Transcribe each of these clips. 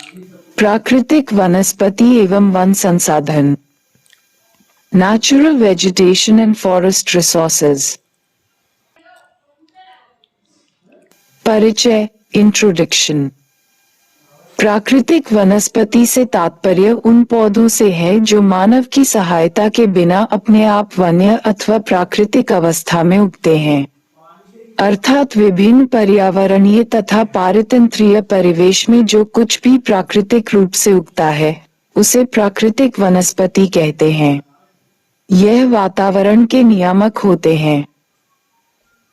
प्राकृतिक वनस्पति एवं वन संसाधन, natural vegetation and forest resources. परिचय, इंट्रोडक्शन। प्राकृतिक वनस्पति से तात्पर्य उन पौधों से है जो मानव की सहायता के बिना अपने आप वन्य अथवा प्राकृतिक अवस्था में उगते हैं, अर्थात विभिन्न पर्यावरणीय तथा पारितंत्रीय परिवेश में जो कुछ भी प्राकृतिक रूप से उगता है उसे प्राकृतिक वनस्पति कहते हैं। यह वातावरण के नियामक होते हैं।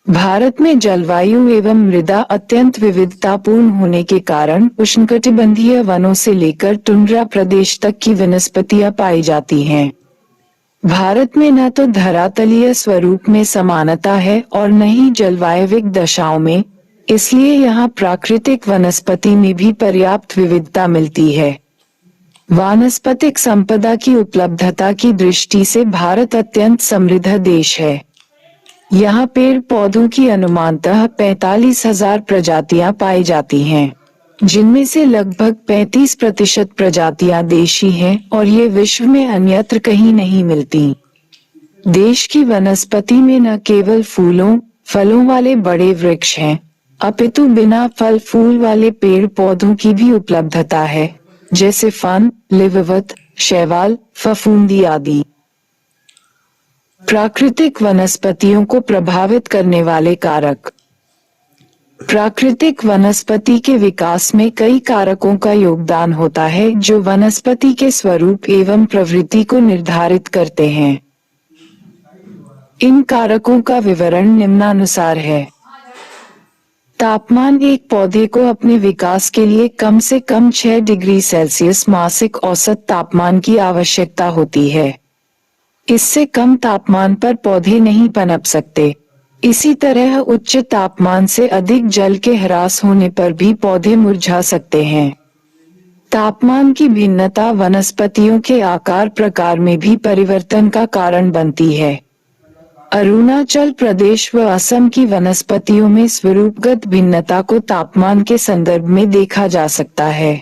भारत में जलवायु एवं मृदा अत्यंत विविधतापूर्ण होने के कारण उष्णकटिबंधीय वनों से लेकर टुंड्रा प्रदेश तक की वनस्पतियां पाई जाती हैं। भारत में न तो धरातलीय स्वरूप में समानता है और न ही जलवायविक दशाओं में, इसलिए यहाँ प्राकृतिक वनस्पति में भी पर्याप्त विविधता मिलती है। वानस्पतिक संपदा की उपलब्धता की दृष्टि से भारत अत्यंत समृद्ध देश है। यहाँ पेड़ पौधों की अनुमानतः 45,000 प्रजातियां पाई जाती हैं, जिनमें से लगभग 35% प्रजातियां देशी हैं और ये विश्व में अन्यत्र कहीं नहीं मिलती। देश की वनस्पति में न केवल फूलों फलों वाले बड़े वृक्ष हैं, अपितु बिना फल फूल वाले पेड़ पौधों की भी उपलब्धता है, जैसे फन, लिववत, शैवाल, फफूंदी आदि। प्राकृतिक वनस्पतियों को प्रभावित करने वाले कारक। प्राकृतिक वनस्पति के विकास में कई कारकों का योगदान होता है जो वनस्पति के स्वरूप एवं प्रवृत्ति को निर्धारित करते हैं। इन कारकों का विवरण निम्नानुसार है। तापमान। एक पौधे को अपने विकास के लिए कम से कम 6 डिग्री सेल्सियस मासिक औसत तापमान की आवश्यकता होती है। इससे कम तापमान पर पौधे नहीं पनप सकते। इसी तरह उच्च तापमान से अधिक जल के ह्रास होने पर भी पौधे मुरझा सकते हैं। तापमान की भिन्नता वनस्पतियों के आकार प्रकार में भी परिवर्तन का कारण बनती है। अरुणाचल प्रदेश व असम की वनस्पतियों में स्वरूपगत भिन्नता को तापमान के संदर्भ में देखा जा सकता है।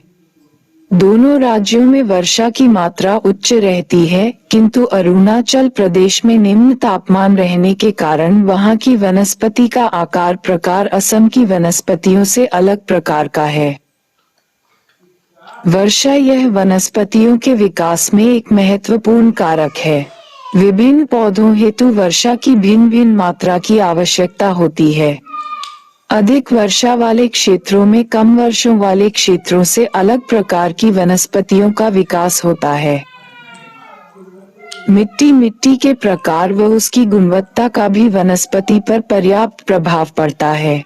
दोनों राज्यों में वर्षा की मात्रा उच्च रहती है, किंतु अरुणाचल प्रदेश में निम्न तापमान रहने के कारण वहां की वनस्पति का आकार प्रकार असम की वनस्पतियों से अलग प्रकार का है। वर्षा। यह वनस्पतियों के विकास में एक महत्वपूर्ण कारक है। विभिन्न पौधों हेतु वर्षा की भिन्न भिन्न मात्रा की आवश्यकता होती है। अधिक वर्षा वाले क्षेत्रों में कम वर्षों वाले क्षेत्रों से अलग प्रकार की वनस्पतियों का विकास होता है। मिट्टी के प्रकार व उसकी गुणवत्ता का भी वनस्पति पर पर्याप्त प्रभाव पड़ता है।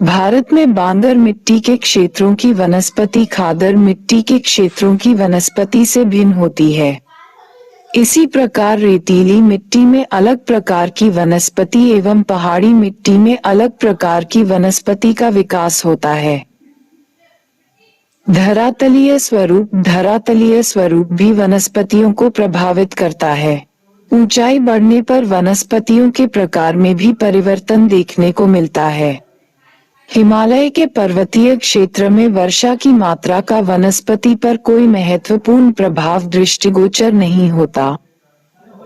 भारत में बांगर मिट्टी के क्षेत्रों की वनस्पति खादर मिट्टी के क्षेत्रों की वनस्पति से भिन्न होती है। इसी प्रकार रेतीली मिट्टी में अलग प्रकार की वनस्पति एवं पहाड़ी मिट्टी में अलग प्रकार की वनस्पति का विकास होता है। धरातलीय स्वरूप भी वनस्पतियों को प्रभावित करता है। ऊंचाई बढ़ने पर वनस्पतियों के प्रकार में भी परिवर्तन देखने को मिलता है। हिमालय के पर्वतीय क्षेत्र में वर्षा की मात्रा का वनस्पति पर कोई महत्वपूर्ण प्रभाव दृष्टिगोचर नहीं होता।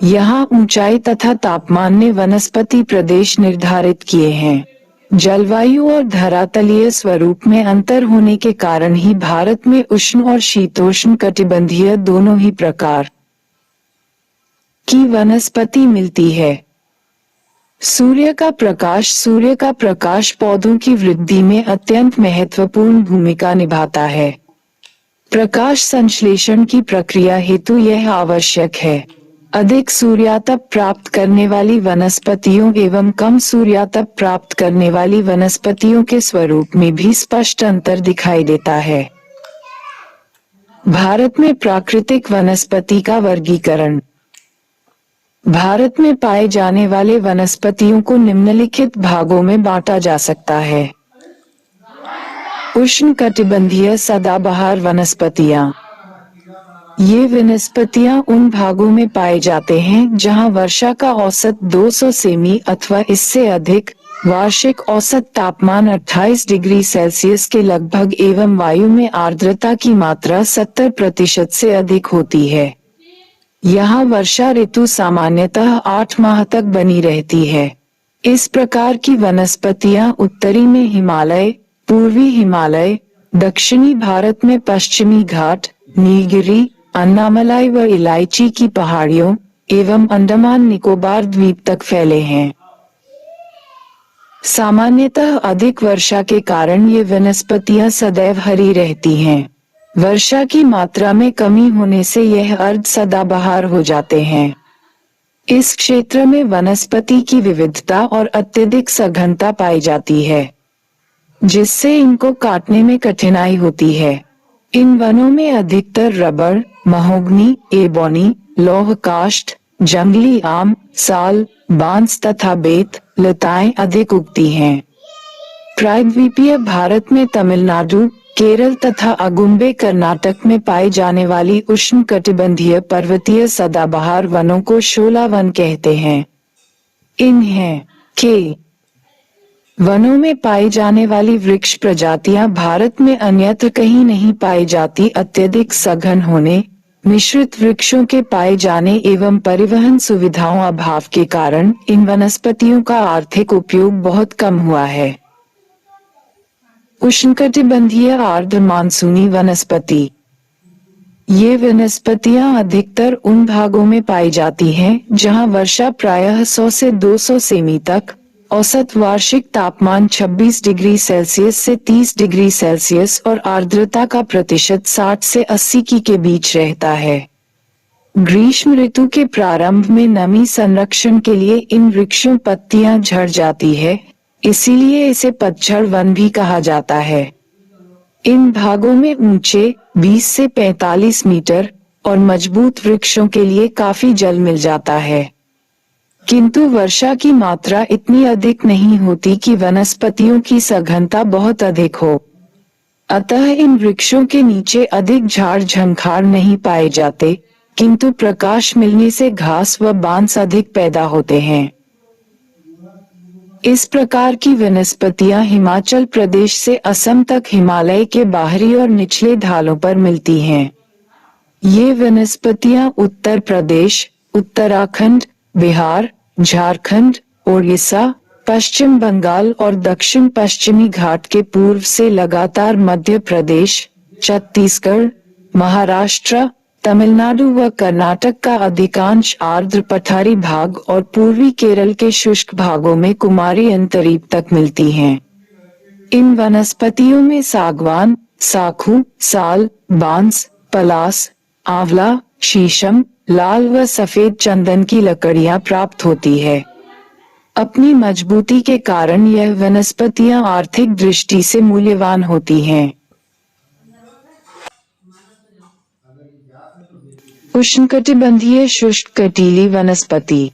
यहाँ ऊंचाई तथा तापमान ने वनस्पति प्रदेश निर्धारित किए हैं। जलवायु और धरातलीय स्वरूप में अंतर होने के कारण ही भारत में उष्ण और शीतोष्ण कटिबंधीय दोनों ही प्रकार की वनस्पति मिलती है। सूर्य का प्रकाश पौधों की वृद्धि में अत्यंत महत्वपूर्ण भूमिका निभाता है। प्रकाश संश्लेषण की प्रक्रिया हेतु यह आवश्यक है। अधिक सूर्यातप प्राप्त करने वाली वनस्पतियों एवं कम सूर्यातप प्राप्त करने वाली वनस्पतियों के स्वरूप में भी स्पष्ट अंतर दिखाई देता है। भारत में प्राकृतिक वनस्पति का वर्गीकरण। भारत में पाए जाने वाले वनस्पतियों को निम्नलिखित भागों में बांटा जा सकता है। उष्णकटिबंधीय सदाबहार वनस्पतियां। ये वनस्पतियां उन भागों में पाए जाते हैं जहां वर्षा का औसत 200 सेमी अथवा इससे अधिक वार्षिक औसत तापमान 28 डिग्री सेल्सियस के लगभग एवं वायु में आर्द्रता की मात्रा 70% से अधिक होती है। यहाँ वर्षा ऋतु सामान्यतः 8 माह तक बनी रहती है। इस प्रकार की वनस्पतियाँ उत्तरी में हिमालय, पूर्वी हिमालय, दक्षिणी भारत में पश्चिमी घाट, नीलगिरी, अन्नामलाई व इलायची की पहाड़ियों एवं अंडमान निकोबार द्वीप तक फैले हैं। सामान्यतः अधिक वर्षा के कारण ये वनस्पतियां सदैव हरी रहती हैं। वर्षा की मात्रा में कमी होने से यह अर्ध सदाबहार हो जाते हैं। इस क्षेत्र में वनस्पति की विविधता और अत्यधिक सघनता पाई जाती है, जिससे इनको काटने में कठिनाई होती है। इन वनों में अधिकतर रबड़, महोगनी, एबोनी, लौह काष्ठ, जंगली आम, साल, बांस तथा बेत, लताएं अधिक उगती हैं। प्रायद्वीपीय भारत में तमिलनाडु, केरल तथा अगुम्बे कर्नाटक में पाई जाने वाली उष्णकटिबंधीय पर्वतीय सदाबहार वनों को शोला वन कहते हैं। इन्हें के वनों में पाई जाने वाली वृक्ष प्रजातियां भारत में अन्यत्र कहीं नहीं पाई जाती। अत्यधिक सघन होने, मिश्रित वृक्षों के पाए जाने एवं परिवहन सुविधाओं अभाव के कारण इन वनस्पतियों का आर्थिक उपयोग बहुत कम हुआ है। उष्णकटिबंधीय आर्द्र मानसूनी वनस्पति। ये वनस्पतियां अधिकतर उन भागों में पाई जाती हैं जहां वर्षा प्रायः 100 से 200 सेमी तक, औसत वार्षिक तापमान 26 डिग्री सेल्सियस से 30 डिग्री सेल्सियस और आर्द्रता का प्रतिशत 60 से 80 के बीच रहता है। ग्रीष्म ऋतु के प्रारंभ में नमी संरक्षण के लिए इन वृक्षों पत्तियां झड़ जाती है, इसीलिए इसे पतझड़ वन भी कहा जाता है। इन भागों में ऊंचे 20 से 45 मीटर और मजबूत वृक्षों के लिए काफी जल मिल जाता है, किंतु वर्षा की मात्रा इतनी अधिक नहीं होती कि वनस्पतियों की सघनता बहुत अधिक हो। अतः इन वृक्षों के नीचे अधिक झाड़ झंखाड़ नहीं पाए जाते, किंतु प्रकाश मिलने से घास व बांस अधिक पैदा होते हैं। इस प्रकार की वनस्पतियां हिमाचल प्रदेश से असम तक हिमालय के बाहरी और निचले ढालों पर मिलती हैं। ये वनस्पतियां उत्तर प्रदेश, उत्तराखंड, बिहार, झारखंड, ओडिशा, पश्चिम बंगाल और दक्षिण पश्चिमी घाट के पूर्व से लगातार मध्य प्रदेश, छत्तीसगढ़, महाराष्ट्र, तमिलनाडु व कर्नाटक का अधिकांश आर्द्र पठारी भाग और पूर्वी केरल के शुष्क भागों में कुमारी अंतरीप तक मिलती हैं। इन वनस्पतियों में सागवान, साखू, साल, बांस, पलास, आंवला, शीशम, लाल व सफेद चंदन की लकड़ियां प्राप्त होती है। अपनी मजबूती के कारण यह वनस्पतियां आर्थिक दृष्टि से मूल्यवान होती हैं। उष्णकटिबंधीय शुष्क कटीली वनस्पति।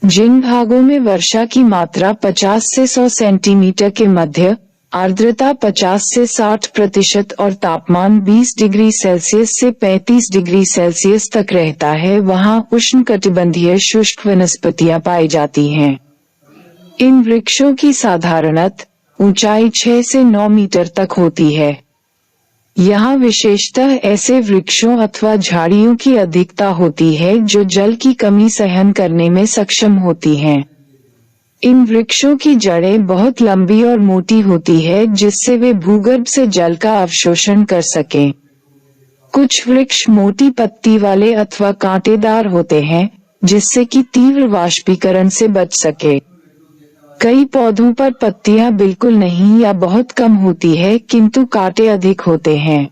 जिन भागों में वर्षा की मात्रा 50 से 100 सेंटीमीटर के मध्य, आर्द्रता 50 से 60% और तापमान 20 डिग्री सेल्सियस से 35 डिग्री सेल्सियस तक रहता है, वहां उष्णकटिबंधीय शुष्क वनस्पतियां पाई जाती हैं। इन वृक्षों की साधारणतः ऊंचाई 6 से 9 मीटर तक होती है। यहाँ विशेषतः ऐसे वृक्षों अथवा झाड़ियों की अधिकता होती है जो जल की कमी सहन करने में सक्षम होती हैं। इन वृक्षों की जड़ें बहुत लंबी और मोटी होती है, जिससे वे भूगर्भ से जल का अवशोषण कर सकें। कुछ वृक्ष मोटी पत्ती वाले अथवा कांटेदार होते हैं, जिससे कि तीव्र वाष्पीकरण से बच सके। कई पौधों पर पत्तियां बिल्कुल नहीं या बहुत कम होती है, किंतु कांटे अधिक होते हैं।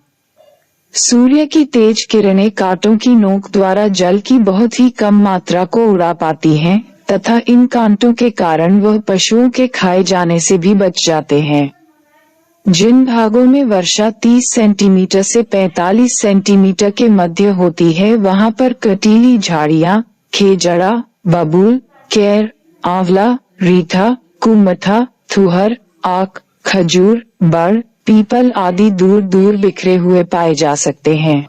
सूर्य की तेज किरणें कांटों की नोक द्वारा जल की बहुत ही कम मात्रा को उड़ा पाती हैं, तथा इन कांटों के कारण वह पशुओं के खाए जाने से भी बच जाते हैं। जिन भागों में वर्षा 30 सेंटीमीटर से 45 सेंटीमीटर के मध्य होती है, वहां पर कटीली झाड़ियां, खेजड़ा, बबूल, केर, आंवला, रीठा, कुमठा, थुहर, आक, खजूर, बड़, पीपल आदि दूर दूर बिखरे हुए पाए जा सकते हैं।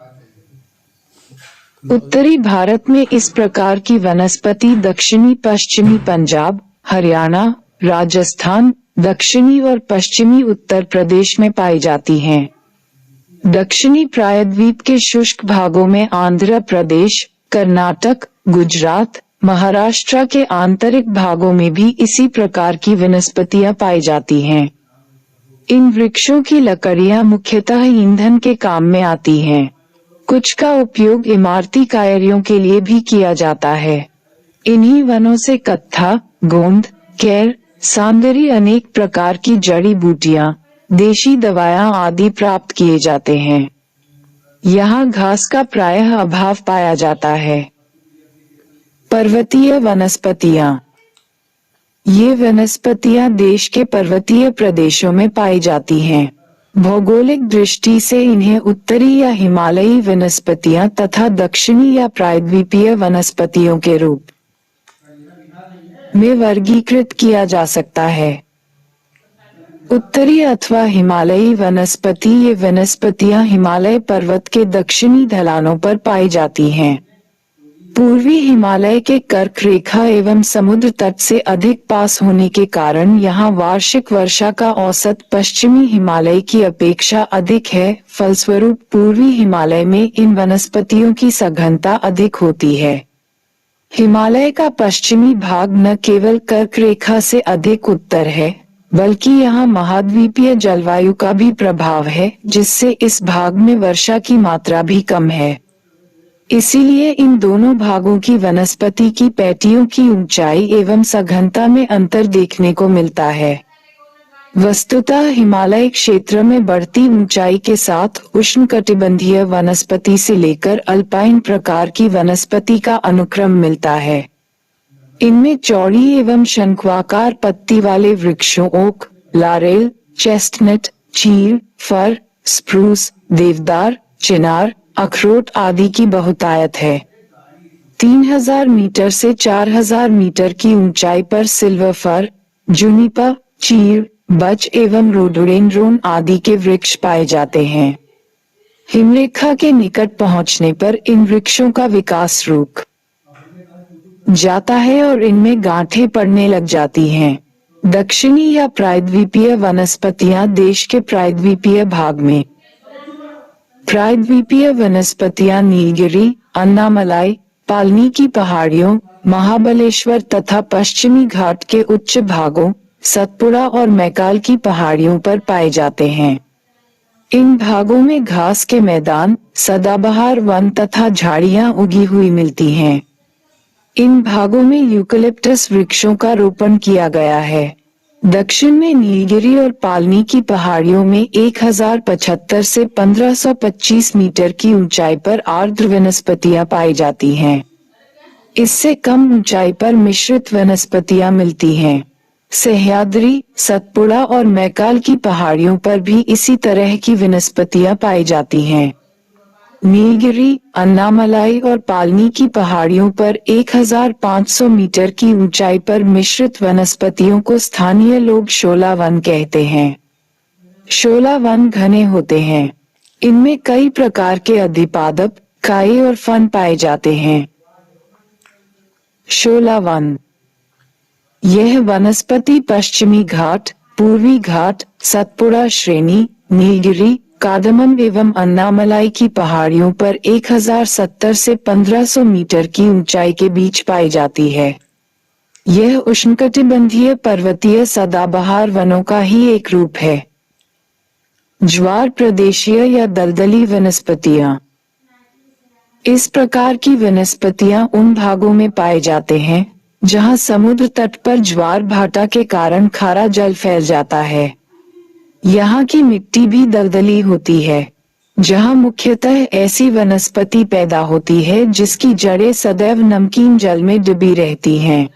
उत्तरी भारत में इस प्रकार की वनस्पति दक्षिणी पश्चिमी पंजाब, हरियाणा, राजस्थान, दक्षिणी और पश्चिमी उत्तर प्रदेश में पाई जाती हैं। दक्षिणी प्रायद्वीप के शुष्क भागों में आंध्र प्रदेश, कर्नाटक, गुजरात, महाराष्ट्र के आंतरिक भागों में भी इसी प्रकार की वनस्पतियां पाई जाती हैं। इन वृक्षों की लकड़ियां मुख्यतः ईंधन के काम में आती हैं। कुछ का उपयोग इमारती कार्यों के लिए भी किया जाता है। इन्हीं वनों से कत्था, गोंद, केर, सांदरी अनेक प्रकार की जड़ी बूटियां, देशी दवाएं आदि प्राप्त किए जाते हैं। यहाँ घास का प्रायः अभाव पाया जाता है। पर्वतीय वनस्पतियां। ये वनस्पतियां देश के पर्वतीय प्रदेशों में पाई जाती हैं। भौगोलिक दृष्टि से इन्हें उत्तरी या हिमालयी वनस्पतियां तथा दक्षिणी या प्रायद्वीपीय वनस्पतियों के रूप में वर्गीकृत किया जा सकता है। उत्तरी अथवा हिमालयी वनस्पति। ये वनस्पतियां हिमालय पर्वत के दक्षिणी ढलानों पर पाई जाती हैं। पूर्वी हिमालय के कर्क रेखा एवं समुद्र तट से अधिक पास होने के कारण यहाँ वार्षिक वर्षा का औसत पश्चिमी हिमालय की अपेक्षा अधिक है। फलस्वरूप पूर्वी हिमालय में इन वनस्पतियों की सघनता अधिक होती है। हिमालय का पश्चिमी भाग न केवल कर्क रेखा से अधिक उत्तर है, बल्कि यहाँ महाद्वीपीय जलवायु का भी प्रभाव है, जिससे इस भाग में वर्षा की मात्रा भी कम है। इसीलिए इन दोनों भागों की वनस्पति की पैटियों की ऊंचाई एवं सघनता में अंतर देखने को मिलता है। वस्तुतः हिमालय क्षेत्र में बढ़ती ऊंचाई के साथ उष्णकटिबंधीय वनस्पति से लेकर अल्पाइन प्रकार की वनस्पति का अनुक्रम मिलता है। इनमें चौड़ी एवं शंक्वाकार पत्ती वाले वृक्षों ओक, लारेल, चेस्टनट, चीड़, फर, स्प्रूस, देवदार, चिनार, अखरोट आदि की बहुतायत है। 3000 मीटर से 4000 मीटर की ऊंचाई पर सिल्वर फर, जूनिपर, चीड़, बच एवं रोडोडेंड्रोन आदि के वृक्ष पाए जाते हैं। हिमरेखा के निकट पहुंचने पर इन वृक्षों का विकास रुक जाता है और इनमें गांठें पड़ने लग जाती हैं। दक्षिणी या प्रायद्वीपीय वनस्पतियां देश के प्रायद्वीपीय भाग में। प्रायद्वीपीय वनस्पतियां नीलगिरी, अन्नामलाई, पालनी की पहाड़ियों, महाबलेश्वर तथा पश्चिमी घाट के उच्च भागों, सतपुड़ा और मैकाल की पहाड़ियों पर पाए जाते हैं। इन भागों में घास के मैदान, सदाबहार वन तथा झाड़ियां उगी हुई मिलती हैं। इन भागों में यूकलिप्टस वृक्षों का रोपण किया गया है। दक्षिण में नीलगिरी और पालनी की पहाड़ियों में 1075 से 1525 मीटर की ऊंचाई पर आर्द्र वनस्पतियां पाई जाती हैं। इससे कम ऊंचाई पर मिश्रित वनस्पतियां मिलती हैं। सह्याद्री, सतपुड़ा और मैकाल की पहाड़ियों पर भी इसी तरह की वनस्पतियां पाई जाती हैं। नीलगिरी, अन्नामलाई और पालनी की पहाड़ियों पर 1500 मीटर की ऊंचाई पर मिश्रित वनस्पतियों को स्थानीय लोग शोला वन कहते हैं। शोला वन घने होते हैं। इनमें कई प्रकार के अधिपादप, काई और फन पाए जाते हैं। शोला वन। यह वनस्पति पश्चिमी घाट, पूर्वी घाट, सतपुड़ा श्रेणी, नीलगिरी, कार्दमम एवं अन्नामलाई की पहाड़ियों पर 1070 से 1500 मीटर की ऊंचाई के बीच पाई जाती है। यह उष्णकटिबंधीय पर्वतीय सदाबहार वनों का ही एक रूप है। ज्वार प्रदेशीय या दलदली वनस्पतियां। इस प्रकार की वनस्पतियां उन भागों में पाए जाते हैं जहां समुद्र तट पर ज्वार भाटा के कारण खारा जल फैल जाता है। यहाँ की मिट्टी भी दलदली होती है, जहाँ मुख्यतः ऐसी वनस्पति पैदा होती है जिसकी जड़ें सदैव नमकीन जल में डूबी रहती हैं।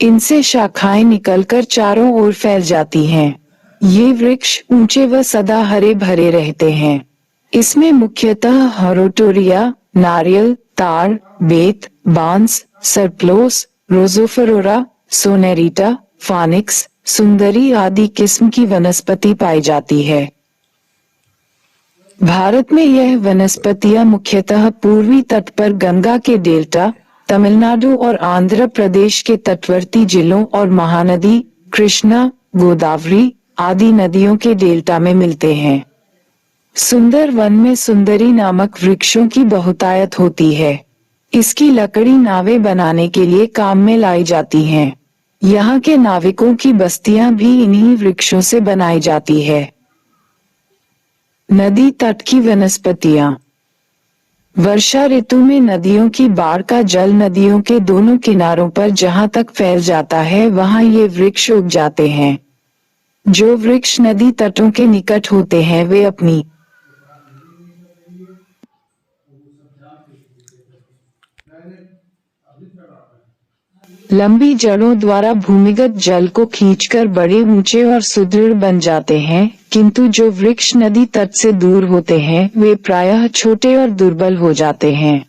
इनसे शाखाएं निकलकर चारों ओर फैल जाती हैं। ये वृक्ष ऊंचे व सदा हरे भरे रहते हैं। इसमें मुख्यतः हरोटोरिया, नारियल, ताड़, बेत, बांस, सरप्लोस, रोजोफेरोरा, सोनेरिटा, फानिक्स, सुंदरी आदि किस्म की वनस्पति पाई जाती है। भारत में यह वनस्पतियां मुख्यतः पूर्वी तट पर गंगा के डेल्टा, तमिलनाडु और आंध्र प्रदेश के तटवर्ती जिलों और महानदी, कृष्णा, गोदावरी आदि नदियों के डेल्टा में मिलते हैं। सुंदर वन में सुंदरी नामक वृक्षों की बहुतायत होती है। इसकी लकड़ी नावें बनाने के लिए काम में लाई जाती हैं। यहाँ के नाविकों की बस्तियां भी इन्हीं वृक्षों से बनाई जाती है। नदी तट की वनस्पतियां। वर्षा ऋतु में नदियों की बाढ़ का जल नदियों के दोनों किनारों पर जहां तक फैल जाता है वहां ये वृक्ष उग जाते हैं। जो वृक्ष नदी तटों के निकट होते हैं वे अपनी लंबी जड़ों द्वारा भूमिगत जल को खींचकर बड़े ऊंचे और सुदृढ़ बन जाते हैं, किंतु जो वृक्ष नदी तट से दूर होते हैं वे प्रायः छोटे और दुर्बल हो जाते हैं।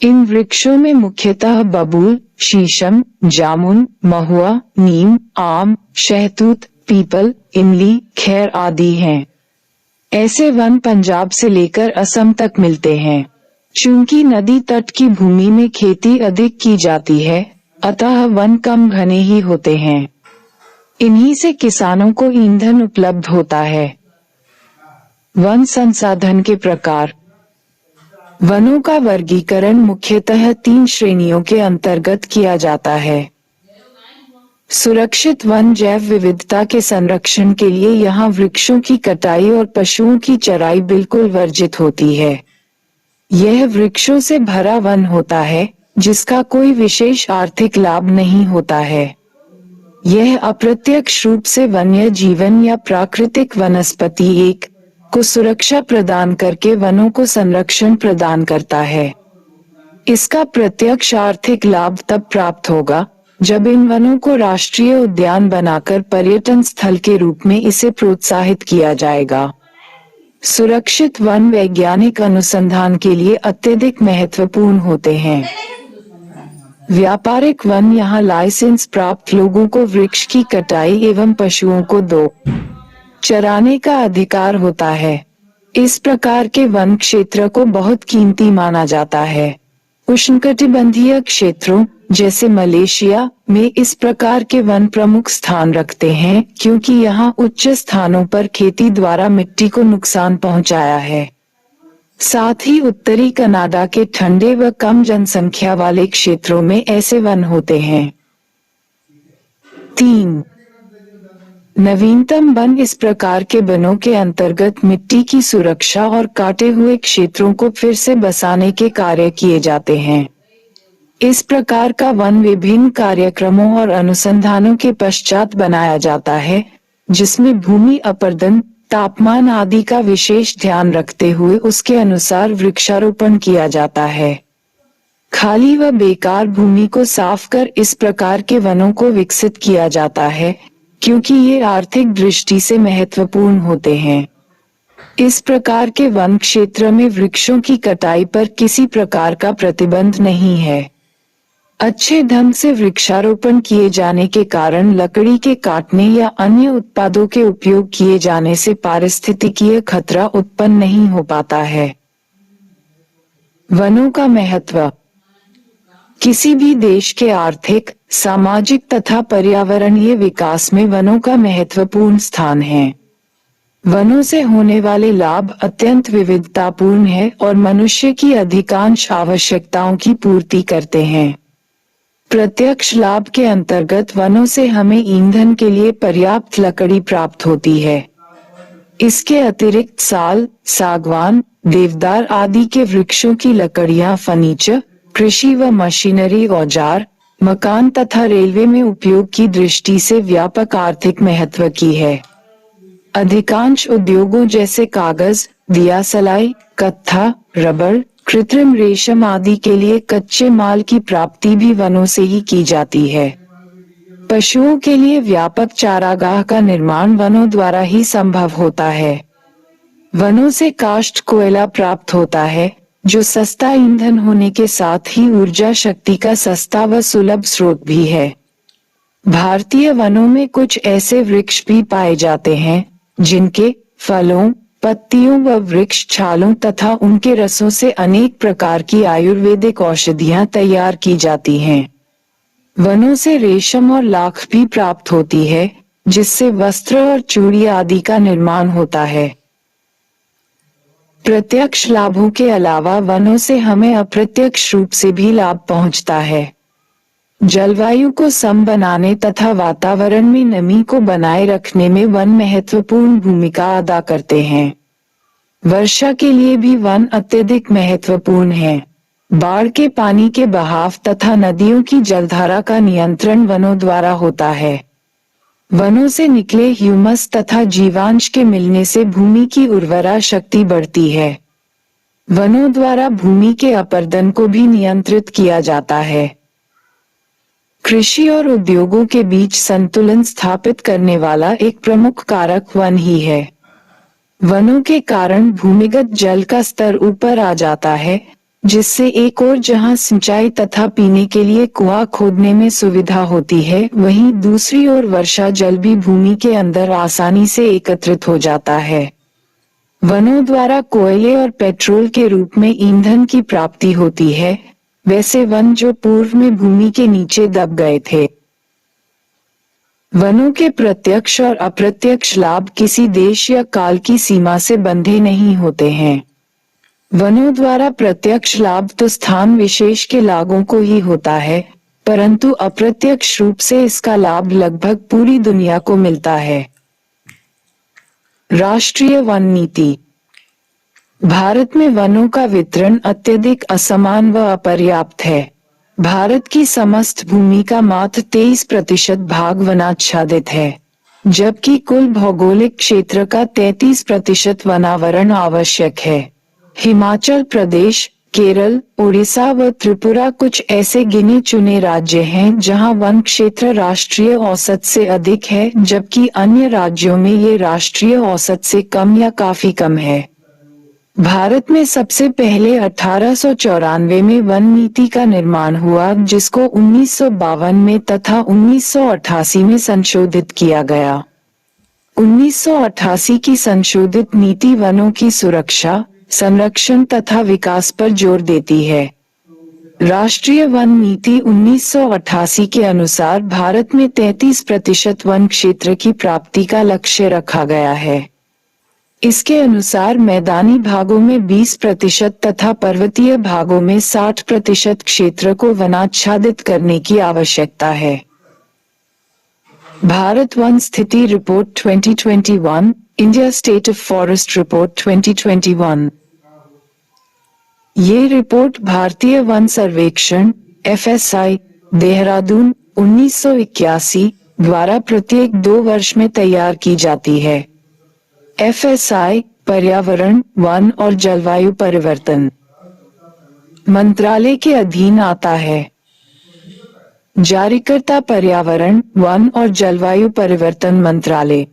इन वृक्षों में मुख्यतः बबूल, शीशम, जामुन, महुआ, नीम, आम, शहतूत, पीपल, इमली, खैर आदि हैं। ऐसे वन पंजाब से लेकर असम तक मिलते हैं। चूंकि नदी तट की भूमि में खेती अधिक की जाती है, अतः वन कम घने ही होते हैं। इन्हीं से किसानों को ईंधन उपलब्ध होता है। वन संसाधन के प्रकार। वनों का वर्गीकरण मुख्यतः 3 श्रेणियों के अंतर्गत किया जाता है। सुरक्षित वन जैव विविधता के संरक्षण के लिए यहाँ वृक्षों की कटाई और पशुओं की चराई बिल्कुल वर्जित होती है। यह वृक्षों से भरा वन होता है, जिसका कोई विशेष आर्थिक लाभ नहीं होता है। यह अप्रत्यक्ष रूप से वन्य जीवन या प्राकृतिक वनस्पति एक को सुरक्षा प्रदान करके वनों को संरक्षण प्रदान करता है। इसका प्रत्यक्ष आर्थिक लाभ तब प्राप्त होगा जब इन वनों को राष्ट्रीय उद्यान बनाकर पर्यटन स्थल के रूप में इसे प्रोत्साहित किया जाएगा। सुरक्षित वन वैज्ञानिक अनुसंधान के लिए अत्यधिक महत्वपूर्ण होते हैं। व्यापारिक वन यहाँ लाइसेंस प्राप्त लोगों को वृक्ष की कटाई एवं पशुओं को चराने का अधिकार होता है। इस प्रकार के वन क्षेत्र को बहुत कीमती माना जाता है। उष्णकटिबंधीय क्षेत्रों जैसे मलेशिया में इस प्रकार के वन प्रमुख स्थान रखते हैं, क्योंकि यहाँ उच्च स्थानों पर खेती द्वारा मिट्टी को नुकसान पहुँचाया है। साथ ही उत्तरी कनाडा के ठंडे व कम जनसंख्या वाले क्षेत्रों में ऐसे वन होते हैं। 3. नवीनतम वन। इस प्रकार के वनों के अंतर्गत मिट्टी की सुरक्षा और काटे हुए क्षेत्रों को फिर से बसाने के कार्य किए जाते हैं। इस प्रकार का वन विभिन्न कार्यक्रमों और अनुसंधानों के पश्चात बनाया जाता है, जिसमें भूमि अपर्दन, तापमान आदि का विशेष ध्यान रखते हुए उसके अनुसार वृक्षारोपण किया जाता है। खाली व बेकार भूमि को साफ कर इस प्रकार के वनों को विकसित किया जाता है, क्योंकि ये आर्थिक दृष्टि से महत्वपूर्ण होते हैं। इस प्रकार के वन क्षेत्र में वृक्षों की कटाई पर किसी प्रकार का प्रतिबंध नहीं है। अच्छे ढंग से वृक्षारोपण किए जाने के कारण लकड़ी के काटने या अन्य उत्पादों के उपयोग किए जाने से पारिस्थितिकीय खतरा उत्पन्न नहीं हो पाता है। वनों का महत्व। किसी भी देश के आर्थिक, सामाजिक तथा पर्यावरणीय विकास में वनों का महत्वपूर्ण स्थान है। वनों से होने वाले लाभ अत्यंत विविधतापूर्ण है और मनुष्य की अधिकांश आवश्यकताओं की पूर्ति करते हैं। प्रत्यक्ष लाभ के अंतर्गत वनों से हमें ईंधन के लिए पर्याप्त लकड़ी प्राप्त होती है। इसके अतिरिक्त साल, सागवान, देवदार आदि के वृक्षों की लकड़ियां फर्नीचर, कृषि व मशीनरी औजार, मकान तथा रेलवे में उपयोग की दृष्टि से व्यापक आर्थिक महत्व की है। अधिकांश उद्योगों जैसे कागज, दिया सलाई, कत्था, रबड़, कृत्रिम रेशम आदि के लिए कच्चे माल की प्राप्ति भी वनों से ही की जाती है। पशुओं के लिए व्यापक चारागाह का निर्माण वनों द्वारा ही संभव होता है। वनों से काष्ठ कोयला प्राप्त होता है, जो सस्ता ईंधन होने के साथ ही ऊर्जा शक्ति का सस्ता व सुलभ स्रोत भी है। भारतीय वनों में कुछ ऐसे वृक्ष भी पाए जाते हैं, जिनके फलों, पत्तियों व वृक्ष छालों तथा उनके रसों से अनेक प्रकार की आयुर्वेदिक औषधियां तैयार की जाती हैं। वनों से रेशम और लाख भी प्राप्त होती है, जिससे वस्त्र और चूड़ी आदि का निर्माण होता है। प्रत्यक्ष लाभों के अलावा वनों से हमें अप्रत्यक्ष रूप से भी लाभ पहुंचता है। जलवायु को सम बनाने तथा वातावरण में नमी को बनाए रखने में वन महत्वपूर्ण भूमिका अदा करते हैं। वर्षा के लिए भी वन अत्यधिक महत्वपूर्ण है। बाढ़ के पानी के बहाव तथा नदियों की जलधारा का नियंत्रण वनों द्वारा होता है। वनों से निकले ह्यूमस तथा जीवांश के मिलने से भूमि की उर्वरा शक्ति बढ़ती है। वनों द्वारा भूमि के अपरदन को भी नियंत्रित किया जाता है। कृषि और उद्योगों के बीच संतुलन स्थापित करने वाला एक प्रमुख कारक वन ही है। वनों के कारण भूमिगत जल का स्तर ऊपर आ जाता है, जिससे एक ओर जहां सिंचाई तथा पीने के लिए कुआं खोदने में सुविधा होती है, वहीं दूसरी ओर वर्षा जल भी भूमि के अंदर आसानी से एकत्रित हो जाता है। वनों द्वारा कोयले और पेट्रोल के रूप में ईंधन की प्राप्ति होती है, वैसे वन जो पूर्व में भूमि के नीचे दब गए थे। वनों के प्रत्यक्ष और अप्रत्यक्ष लाभ किसी देश या काल की सीमा से बंधे नहीं होते हैं। वनों द्वारा प्रत्यक्ष लाभ तो स्थान विशेष के लागों को ही होता है, परंतु अप्रत्यक्ष रूप से इसका लाभ लगभग पूरी दुनिया को मिलता है। राष्ट्रीय वन नीति। भारत में वनों का वितरण अत्यधिक असमान व अपर्याप्त है। भारत की समस्त भूमि का मात्र 23% भाग वनाच्छादित है, जबकि कुल भौगोलिक क्षेत्र का 33% वनावरण आवश्यक है। हिमाचल प्रदेश, केरल, उड़ीसा व त्रिपुरा कुछ ऐसे गिने चुने राज्य हैं जहां वन क्षेत्र राष्ट्रीय औसत से अधिक है, जबकि अन्य राज्यों में ये राष्ट्रीय औसत से कम या काफी कम है। भारत में सबसे पहले 1894 में वन नीति का निर्माण हुआ, जिसको 1952 में तथा 1988 में संशोधित किया गया। 1988 की संशोधित नीति वनों की सुरक्षा, संरक्षण तथा विकास पर जोर देती है। राष्ट्रीय वन नीति 1988 के अनुसार भारत में 33% वन क्षेत्र की प्राप्ति का लक्ष्य रखा गया है। इसके अनुसार मैदानी भागों में 20% तथा पर्वतीय भागों में 60% क्षेत्र को वनाच्छादित करने की आवश्यकता है। भारत वन स्थिति report 2021, India state of forest report 2021। ये रिपोर्ट भारतीय वन सर्वेक्षण (FSI) देहरादून 1981 द्वारा प्रत्येक 2 वर्ष में तैयार की जाती है। FSI पर्यावरण, वन और जलवायु परिवर्तन मंत्रालय के अधीन आता है। जारीकर्ता पर्यावरण, वन और जलवायु परिवर्तन मंत्रालय।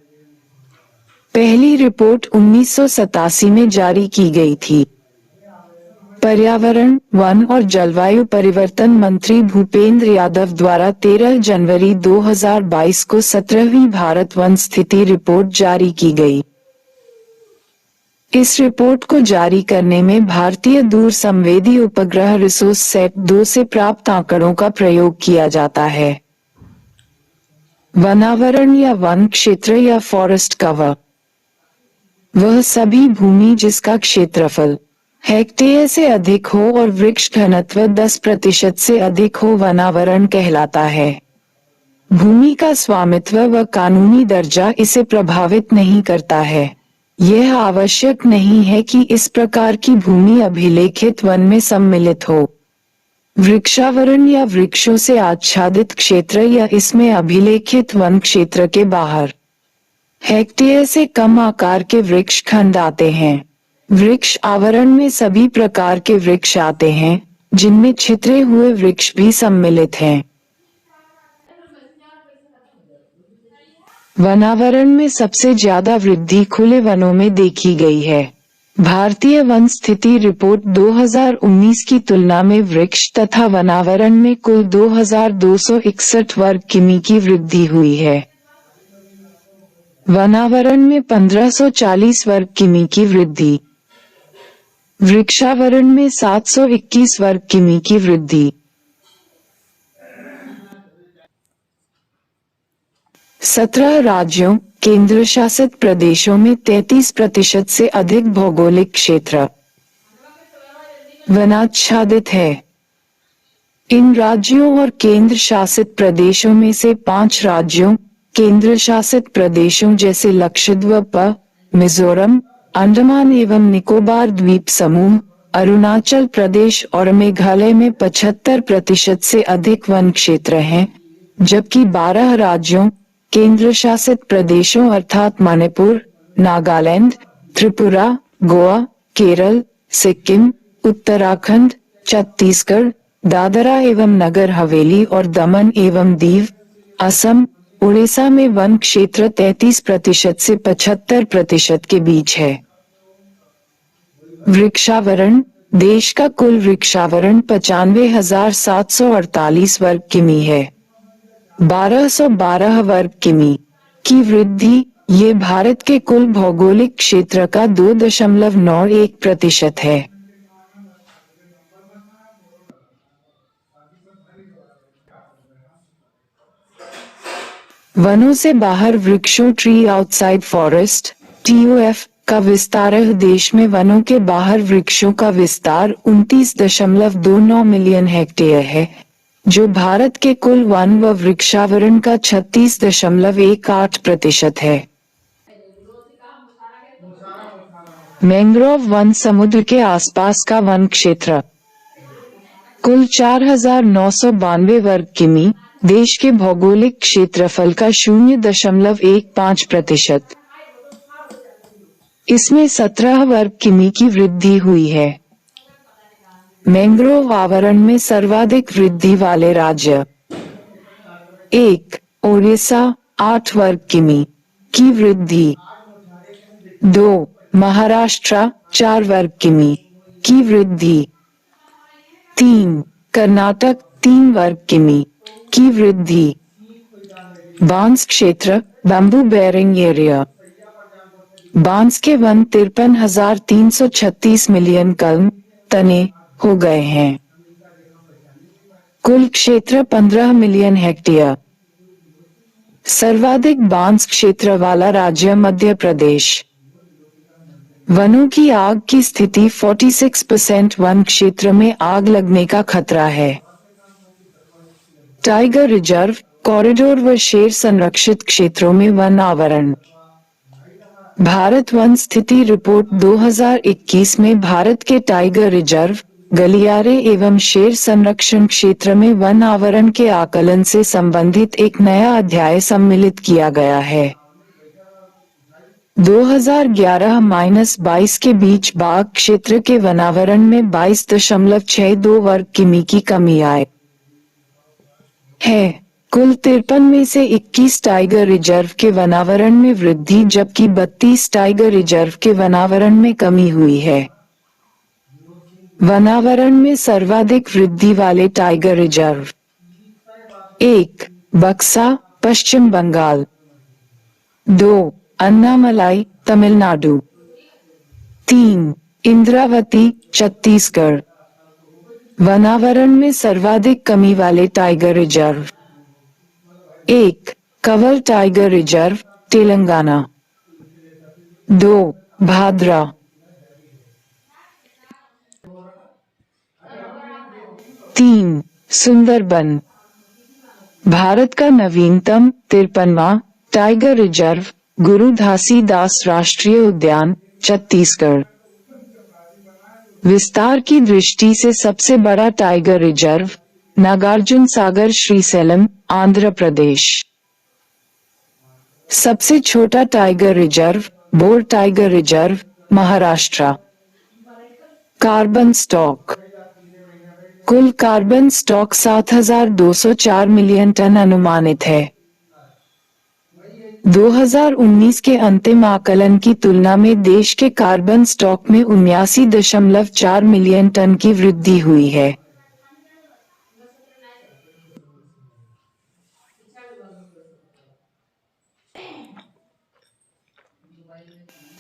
पहली रिपोर्ट 1987 में जारी की गई थी। पर्यावरण, वन और जलवायु परिवर्तन मंत्री भूपेंद्र यादव द्वारा 13 जनवरी 2022 को 17वीं भारत वन स्थिति रिपोर्ट जारी की गई। इस रिपोर्ट को जारी करने में भारतीय दूर संवेदी उपग्रह रिसोर्स सेट 2 से प्राप्त आंकड़ों का प्रयोग किया जाता है। वनावरण या वन क्षेत्र या फॉरेस्ट कवर वह सभी भूमि जिसका क्षेत्रफल हेक्टेयर से अधिक हो और वृक्ष घनत्व 10% से अधिक हो वनावरण कहलाता है। भूमि का स्वामित्व व कानूनी दर्जा इसे प्रभावित नहीं करता है। यह आवश्यक नहीं है कि इस प्रकार की भूमि अभिलेखित वन में सम्मिलित हो। वृक्षावरण या वृक्षों से आच्छादित क्षेत्र या इसमें अभिलेखित वन क्षेत्र के बाहर हेक्टेयर से कम आकार के वृक्ष खंड आते हैं। वृक्ष आवरण में सभी प्रकार के वृक्ष आते हैं, जिनमें छितरे हुए वृक्ष भी सम्मिलित हैं। वनावरण में सबसे ज्यादा वृद्धि खुले वनों में देखी गई है। भारतीय वन स्थिति रिपोर्ट 2019 की तुलना में वृक्ष तथा वनावरण में कुल 2261 वर्ग किमी की वृद्धि हुई है। वनावरण में 1540 वर्ग किमी की वृद्धि, वृक्षावरण में 721 वर्ग किमी की वृद्धि। 17 राज्यों, केंद्र शासित प्रदेशों में 33% से अधिक भौगोलिक क्षेत्र वनाच्छादित है। इन राज्यों और केंद्र शासित प्रदेशों में से 5 राज्यों, केंद्र शासित प्रदेशों जैसे लक्षद्वीप, मिजोरम, अंडमान एवं निकोबार द्वीप समूह, अरुणाचल प्रदेश और मेघालय में 75% से अधिक वन क्षेत्र हैं, जबकि 12 राज्यों, केंद्र शासित प्रदेशों अर्थात मणिपुर, नागालैंड, त्रिपुरा, गोवा, केरल, सिक्किम, उत्तराखंड, छत्तीसगढ़, दादरा एवं नगर हवेली और दमन एवं दीव, असम, उड़ीसा में वन क्षेत्र 33% से 75% के बीच है। वृक्षावरण, देश का कुल वृक्षावरण 95,748 वर्ग किमी है। 1212 वर्ग किमी की वृद्धि, ये भारत के कुल भौगोलिक क्षेत्र का 2.91% है। वनों से बाहर वृक्षों ट्री आउटसाइड फॉरेस्ट (TOF) का विस्तार। देश में वनों के बाहर वृक्षों का विस्तार 29.29 मिलियन हेक्टेयर है, जो भारत के कुल वन व वृक्षावरण का 36.18% है। मैंग्रोव वन समुद्र के आसपास का वन क्षेत्र कुल 4,992 वर्ग किमी, देश के भौगोलिक क्षेत्रफल का 0.15%। इसमें 17 वर्ग किमी की वृद्धि हुई है। मैंग्रोव आवरण में सर्वाधिक वृद्धि वाले राज्य: 1. ओडिशा 8 वर्ग किमी की वृद्धि। 2. महाराष्ट्र 4 वर्ग किमी की वृद्धि। 3. कर्नाटक 3 वर्ग किमी की वृद्धि। बांस क्षेत्र बैम्बू बेयरिंग एरिया, बांस के वन 53,336 मिलियन कलम तने हो गए हैं। कुल क्षेत्र 15 मिलियन हेक्टेयर। सर्वाधिक बांस क्षेत्र वाला राज्य मध्य प्रदेश। वनों की आग की स्थिति 46%। वन क्षेत्र में आग लगने का खतरा है। टाइगर रिजर्व, कॉरिडोर व शेर संरक्षित क्षेत्रों में वन आवरण। भारत वन स्थिति रिपोर्ट 2021 में भारत के टाइगर रिजर्व, गलियारे एवं शेर संरक्षण क्षेत्र में वन आवरण के आकलन से संबंधित एक नया अध्याय सम्मिलित किया गया है। 2011-22 के बीच बाघ क्षेत्र के वनावरण में 22.62 वर्ग किमी की कमी आई है। कुल 53 में से 21 टाइगर रिजर्व के वनावरण में वृद्धि, जबकि 32 टाइगर रिजर्व के वनावरण में कमी हुई है। वनावरण में सर्वाधिक वृद्धि वाले टाइगर रिजर्व: 1. बक्सा, पश्चिम बंगाल। 2. अन्नामलाई, तमिलनाडु। 3. इंद्रावती, छत्तीसगढ़। वनावरण में सर्वाधिक कमी वाले tiger reserve: 1. Kanwar tiger reserve, Telangana. 2. Bhadra. 3. Sundarban. Bharat का नवीनतम 53वां टाइगर रिजर्व गुरु घासीदास राष्ट्रीय उद्यान, छत्तीसगढ़। विस्तार की दृष्टि से सबसे बड़ा टाइगर रिजर्व नागार्जुन सागर श्रीशैलम, आंध्र प्रदेश। सबसे छोटा tiger reserve bore tiger reserve, Maharashtra. Carbon stock: कुल कार्बन स्टॉक 7,204 मिलियन टन अनुमानित है। 2019 के अंतिम आकलन की तुलना में देश के कार्बन स्टॉक में 79.4 मिलियन टन की वृद्धि हुई है।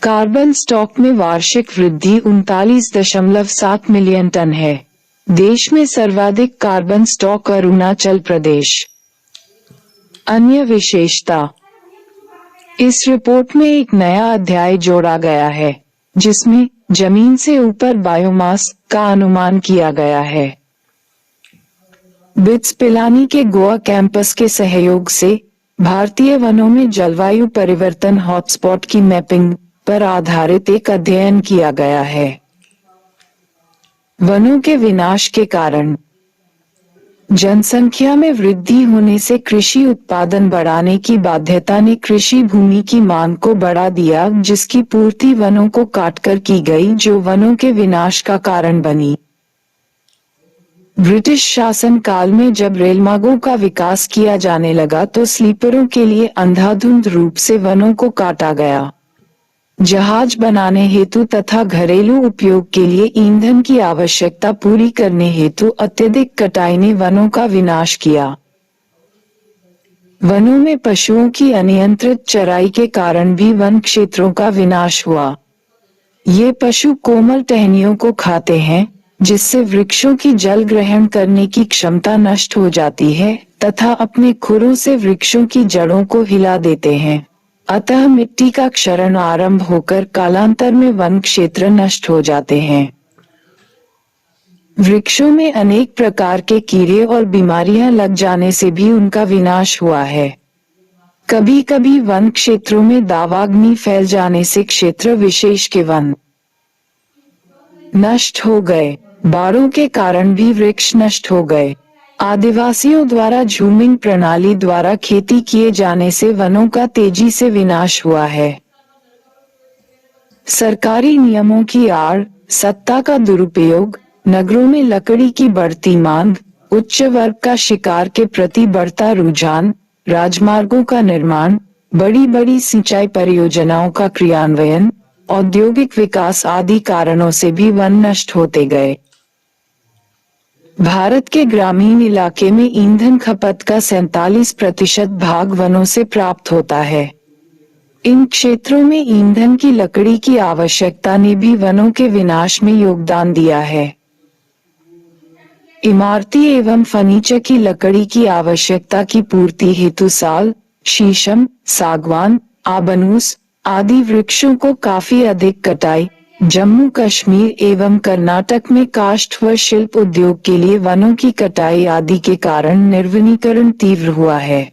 कार्बन स्टॉक में वार्षिक वृद्धि 39.7 मिलियन टन है। देश में सर्वाधिक कार्बन स्टॉक अरुणाचल प्रदेश। अन्य विशेषता: इस रिपोर्ट में एक नया अध्याय जोड़ा गया है, जिसमें जमीन से ऊपर बायोमास का अनुमान किया गया है। बिट्स पिलानी के गोवा कैंपस के सहयोग से भारतीय वनों में जलवायु परिवर्तन हॉटस्पॉट की मैपिंग पर आधारित एक अध्ययन किया गया है। वनों के विनाश के कारण जनसंख्या में वृद्धि होने से कृषि उत्पादन बढ़ाने की बाध्यता ने कृषि भूमि की मांग को बढ़ा दिया, जिसकी पूर्ति वनों को काटकर की गई, जो वनों के विनाश का कारण बनी। ब्रिटिश शासन काल में जब रेलमार्गों का विकास किया जाने लगा तो स्लीपरों के लिए अंधाधुंध रूप से वनों को काटा गया। जहाज बनाने हेतु तथा घरेलू उपयोग के लिए ईंधन की आवश्यकता पूरी करने हेतु अत्यधिक कटाई ने वनों का विनाश किया। वनों में पशुओं की अनियंत्रित चराई के कारण भी वन क्षेत्रों का विनाश हुआ। ये पशु कोमल टहनियों को खाते हैं, जिससे वृक्षों की जल ग्रहण करने की क्षमता नष्ट हो जाती है तथा अपने खुरों से वृक्षों की जड़ों को हिला देते हैं। अतः मिट्टी का क्षरण आरंभ होकर कालांतर में वन क्षेत्र नष्ट हो जाते हैं। वृक्षों में अनेक प्रकार के कीड़े और बीमारियां लग जाने से भी उनका विनाश हुआ है। कभी कभी वन क्षेत्रों में दावाग्नि फैल जाने से क्षेत्र विशेष के वन नष्ट हो गए। बाढ़ों के कारण भी वृक्ष नष्ट हो गए। आदिवासियों द्वारा झूमिंग प्रणाली द्वारा खेती किए जाने से वनों का तेजी से विनाश हुआ है। सरकारी नियमों की आड़, सत्ता का दुरुपयोग, नगरों में लकड़ी की बढ़ती मांग, उच्च वर्ग का शिकार के प्रति बढ़ता रुझान, राजमार्गों का निर्माण, बड़ी बड़ी सिंचाई परियोजनाओं का क्रियान्वयन, औद्योगिक विकास आदि कारणों से भी वन नष्ट होते गए। भारत के ग्रामीण इलाके में ईंधन खपत का 47% भाग वनों से प्राप्त होता है। इन क्षेत्रों में ईंधन की लकड़ी की आवश्यकता ने भी वनों के विनाश में योगदान दिया है। इमारती एवं फर्नीचर की लकड़ी की आवश्यकता की पूर्ति हेतु साल, शीशम, सागवान, आबनूस आदि वृक्षों को काफी अधिक कटाई, जम्मू कश्मीर एवं कर्नाटक में काष्ठ व शिल्प उद्योग के लिए वनों की कटाई आदि के कारण निर्वनीकरण तीव्र हुआ है।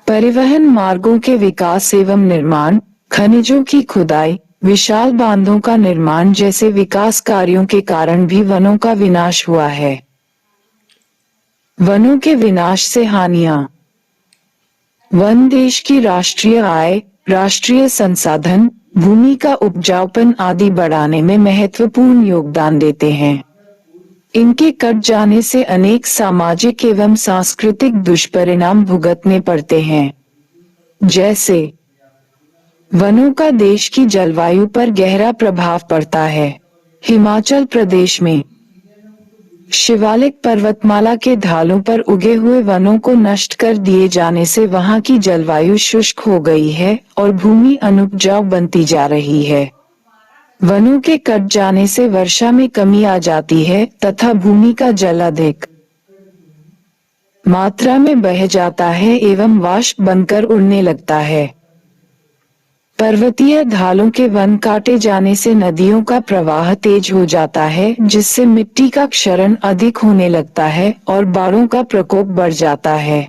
परिवहन मार्गों के विकास एवं निर्माण, खनिजों की खुदाई, विशाल बांधों का निर्माण जैसे विकास कार्यों के कारण भी वनों का विनाश हुआ है। वनों के विनाश से हानियां। वन देश की राष्ट्रीय आय, राष्ट्रीय संसाधन, भूमि का उपजाऊपन आदि बढ़ाने में महत्वपूर्ण योगदान देते हैं। इनके कट जाने से अनेक सामाजिक एवं सांस्कृतिक दुष्परिणाम भुगतने पड़ते हैं। जैसे वनों का देश की जलवायु पर गहरा प्रभाव पड़ता है। हिमाचल प्रदेश में शिवालिक पर्वतमाला के ढालों पर उगे हुए वनों को नष्ट कर दिए जाने से वहां की जलवायु शुष्क हो गई है और भूमि अनुपजाऊ बनती जा रही है। वनों के कट जाने से वर्षा में कमी आ जाती है तथा भूमि का जल अधिक मात्रा में बह जाता है एवं वाष्प बनकर उड़ने लगता है। पर्वतीय ढालों के वन काटे जाने से नदियों का प्रवाह तेज हो जाता है, जिससे मिट्टी का क्षरण अधिक होने लगता है और बाढ़ों का प्रकोप बढ़ जाता है।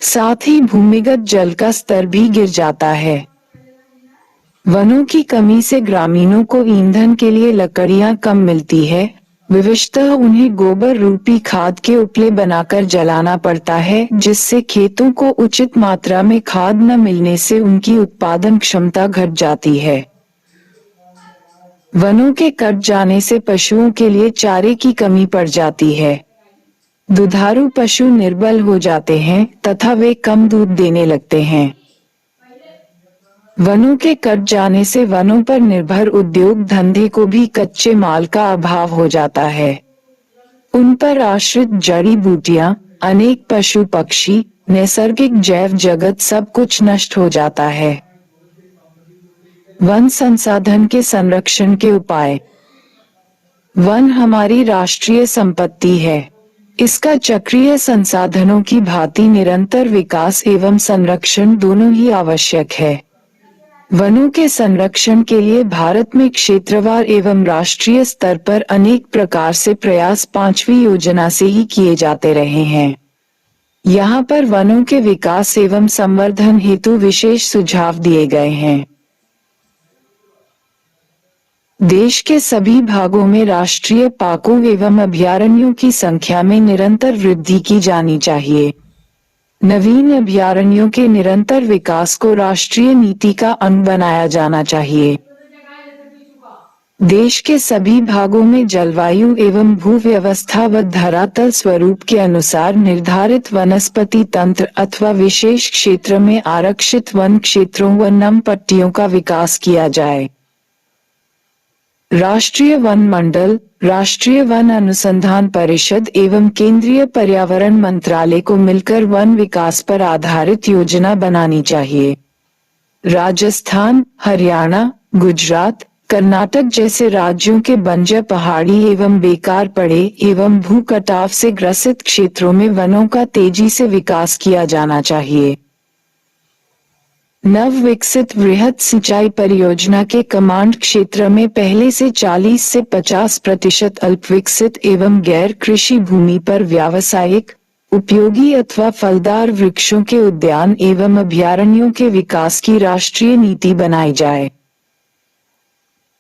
साथ ही भूमिगत जल का स्तर भी गिर जाता है। वनों की कमी से ग्रामीणों को ईंधन के लिए लकड़ियां कम मिलती है, विशेषतः उन्हें गोबर रूपी खाद के उपले बनाकर जलाना पड़ता है, जिससे खेतों को उचित मात्रा में खाद न मिलने से उनकी उत्पादन क्षमता घट जाती है। वनों के कट जाने से पशुओं के लिए चारे की कमी पड़ जाती है। दुधारू पशु निर्बल हो जाते हैं तथा वे कम दूध देने लगते हैं। वनों के कट जाने से वनों पर निर्भर उद्योग धंधे को भी कच्चे माल का अभाव हो जाता है। उन पर आश्रित जड़ी बूटियां, अनेक पशु पक्षी, नैसर्गिक जैव जगत सब कुछ नष्ट हो जाता है। वन संसाधन के संरक्षण के उपाय। वन हमारी राष्ट्रीय संपत्ति है। इसका चक्रीय संसाधनों की भांति निरंतर विकास एवं संरक्षण दोनों ही आवश्यक है। वनों के संरक्षण के लिए भारत में क्षेत्रवार एवं राष्ट्रीय स्तर पर अनेक प्रकार से प्रयास 5वीं योजना से ही किए जाते रहे हैं। यहाँ पर वनों के विकास एवं संवर्धन हेतु विशेष सुझाव दिए गए हैं। देश के सभी भागों में राष्ट्रीय पार्कों एवं अभयारण्यों की संख्या में निरंतर वृद्धि की जानी चाहिए। नवीन अभयारण्यों के निरंतर विकास को राष्ट्रीय नीति का अंग बनाया जाना चाहिए। देश के सभी भागों में जलवायु एवं भू व्यवस्था व धरातल स्वरूप के अनुसार निर्धारित वनस्पति तंत्र अथवा विशेष क्षेत्र में आरक्षित वन क्षेत्रों व नम पट्टियों का विकास किया जाए। राष्ट्रीय वन मंडल, राष्ट्रीय वन अनुसंधान परिषद एवं केंद्रीय पर्यावरण मंत्रालय को मिलकर वन विकास पर आधारित योजना बनानी चाहिए। राजस्थान, हरियाणा, गुजरात, कर्नाटक जैसे राज्यों के बंजर पहाड़ी एवं बेकार पड़े एवं भू कटाव से ग्रसित क्षेत्रों में वनों का तेजी से विकास किया जाना चाहिए। नव विकसित वृहद सिंचाई परियोजना के कमांड क्षेत्र में पहले से 40 से 50% अल्प विकसित एवं गैर कृषि भूमि पर व्यावसायिक, उपयोगी अथवा फलदार वृक्षों के उद्यान एवं अभयारण्यों के विकास की राष्ट्रीय नीति बनाई जाए।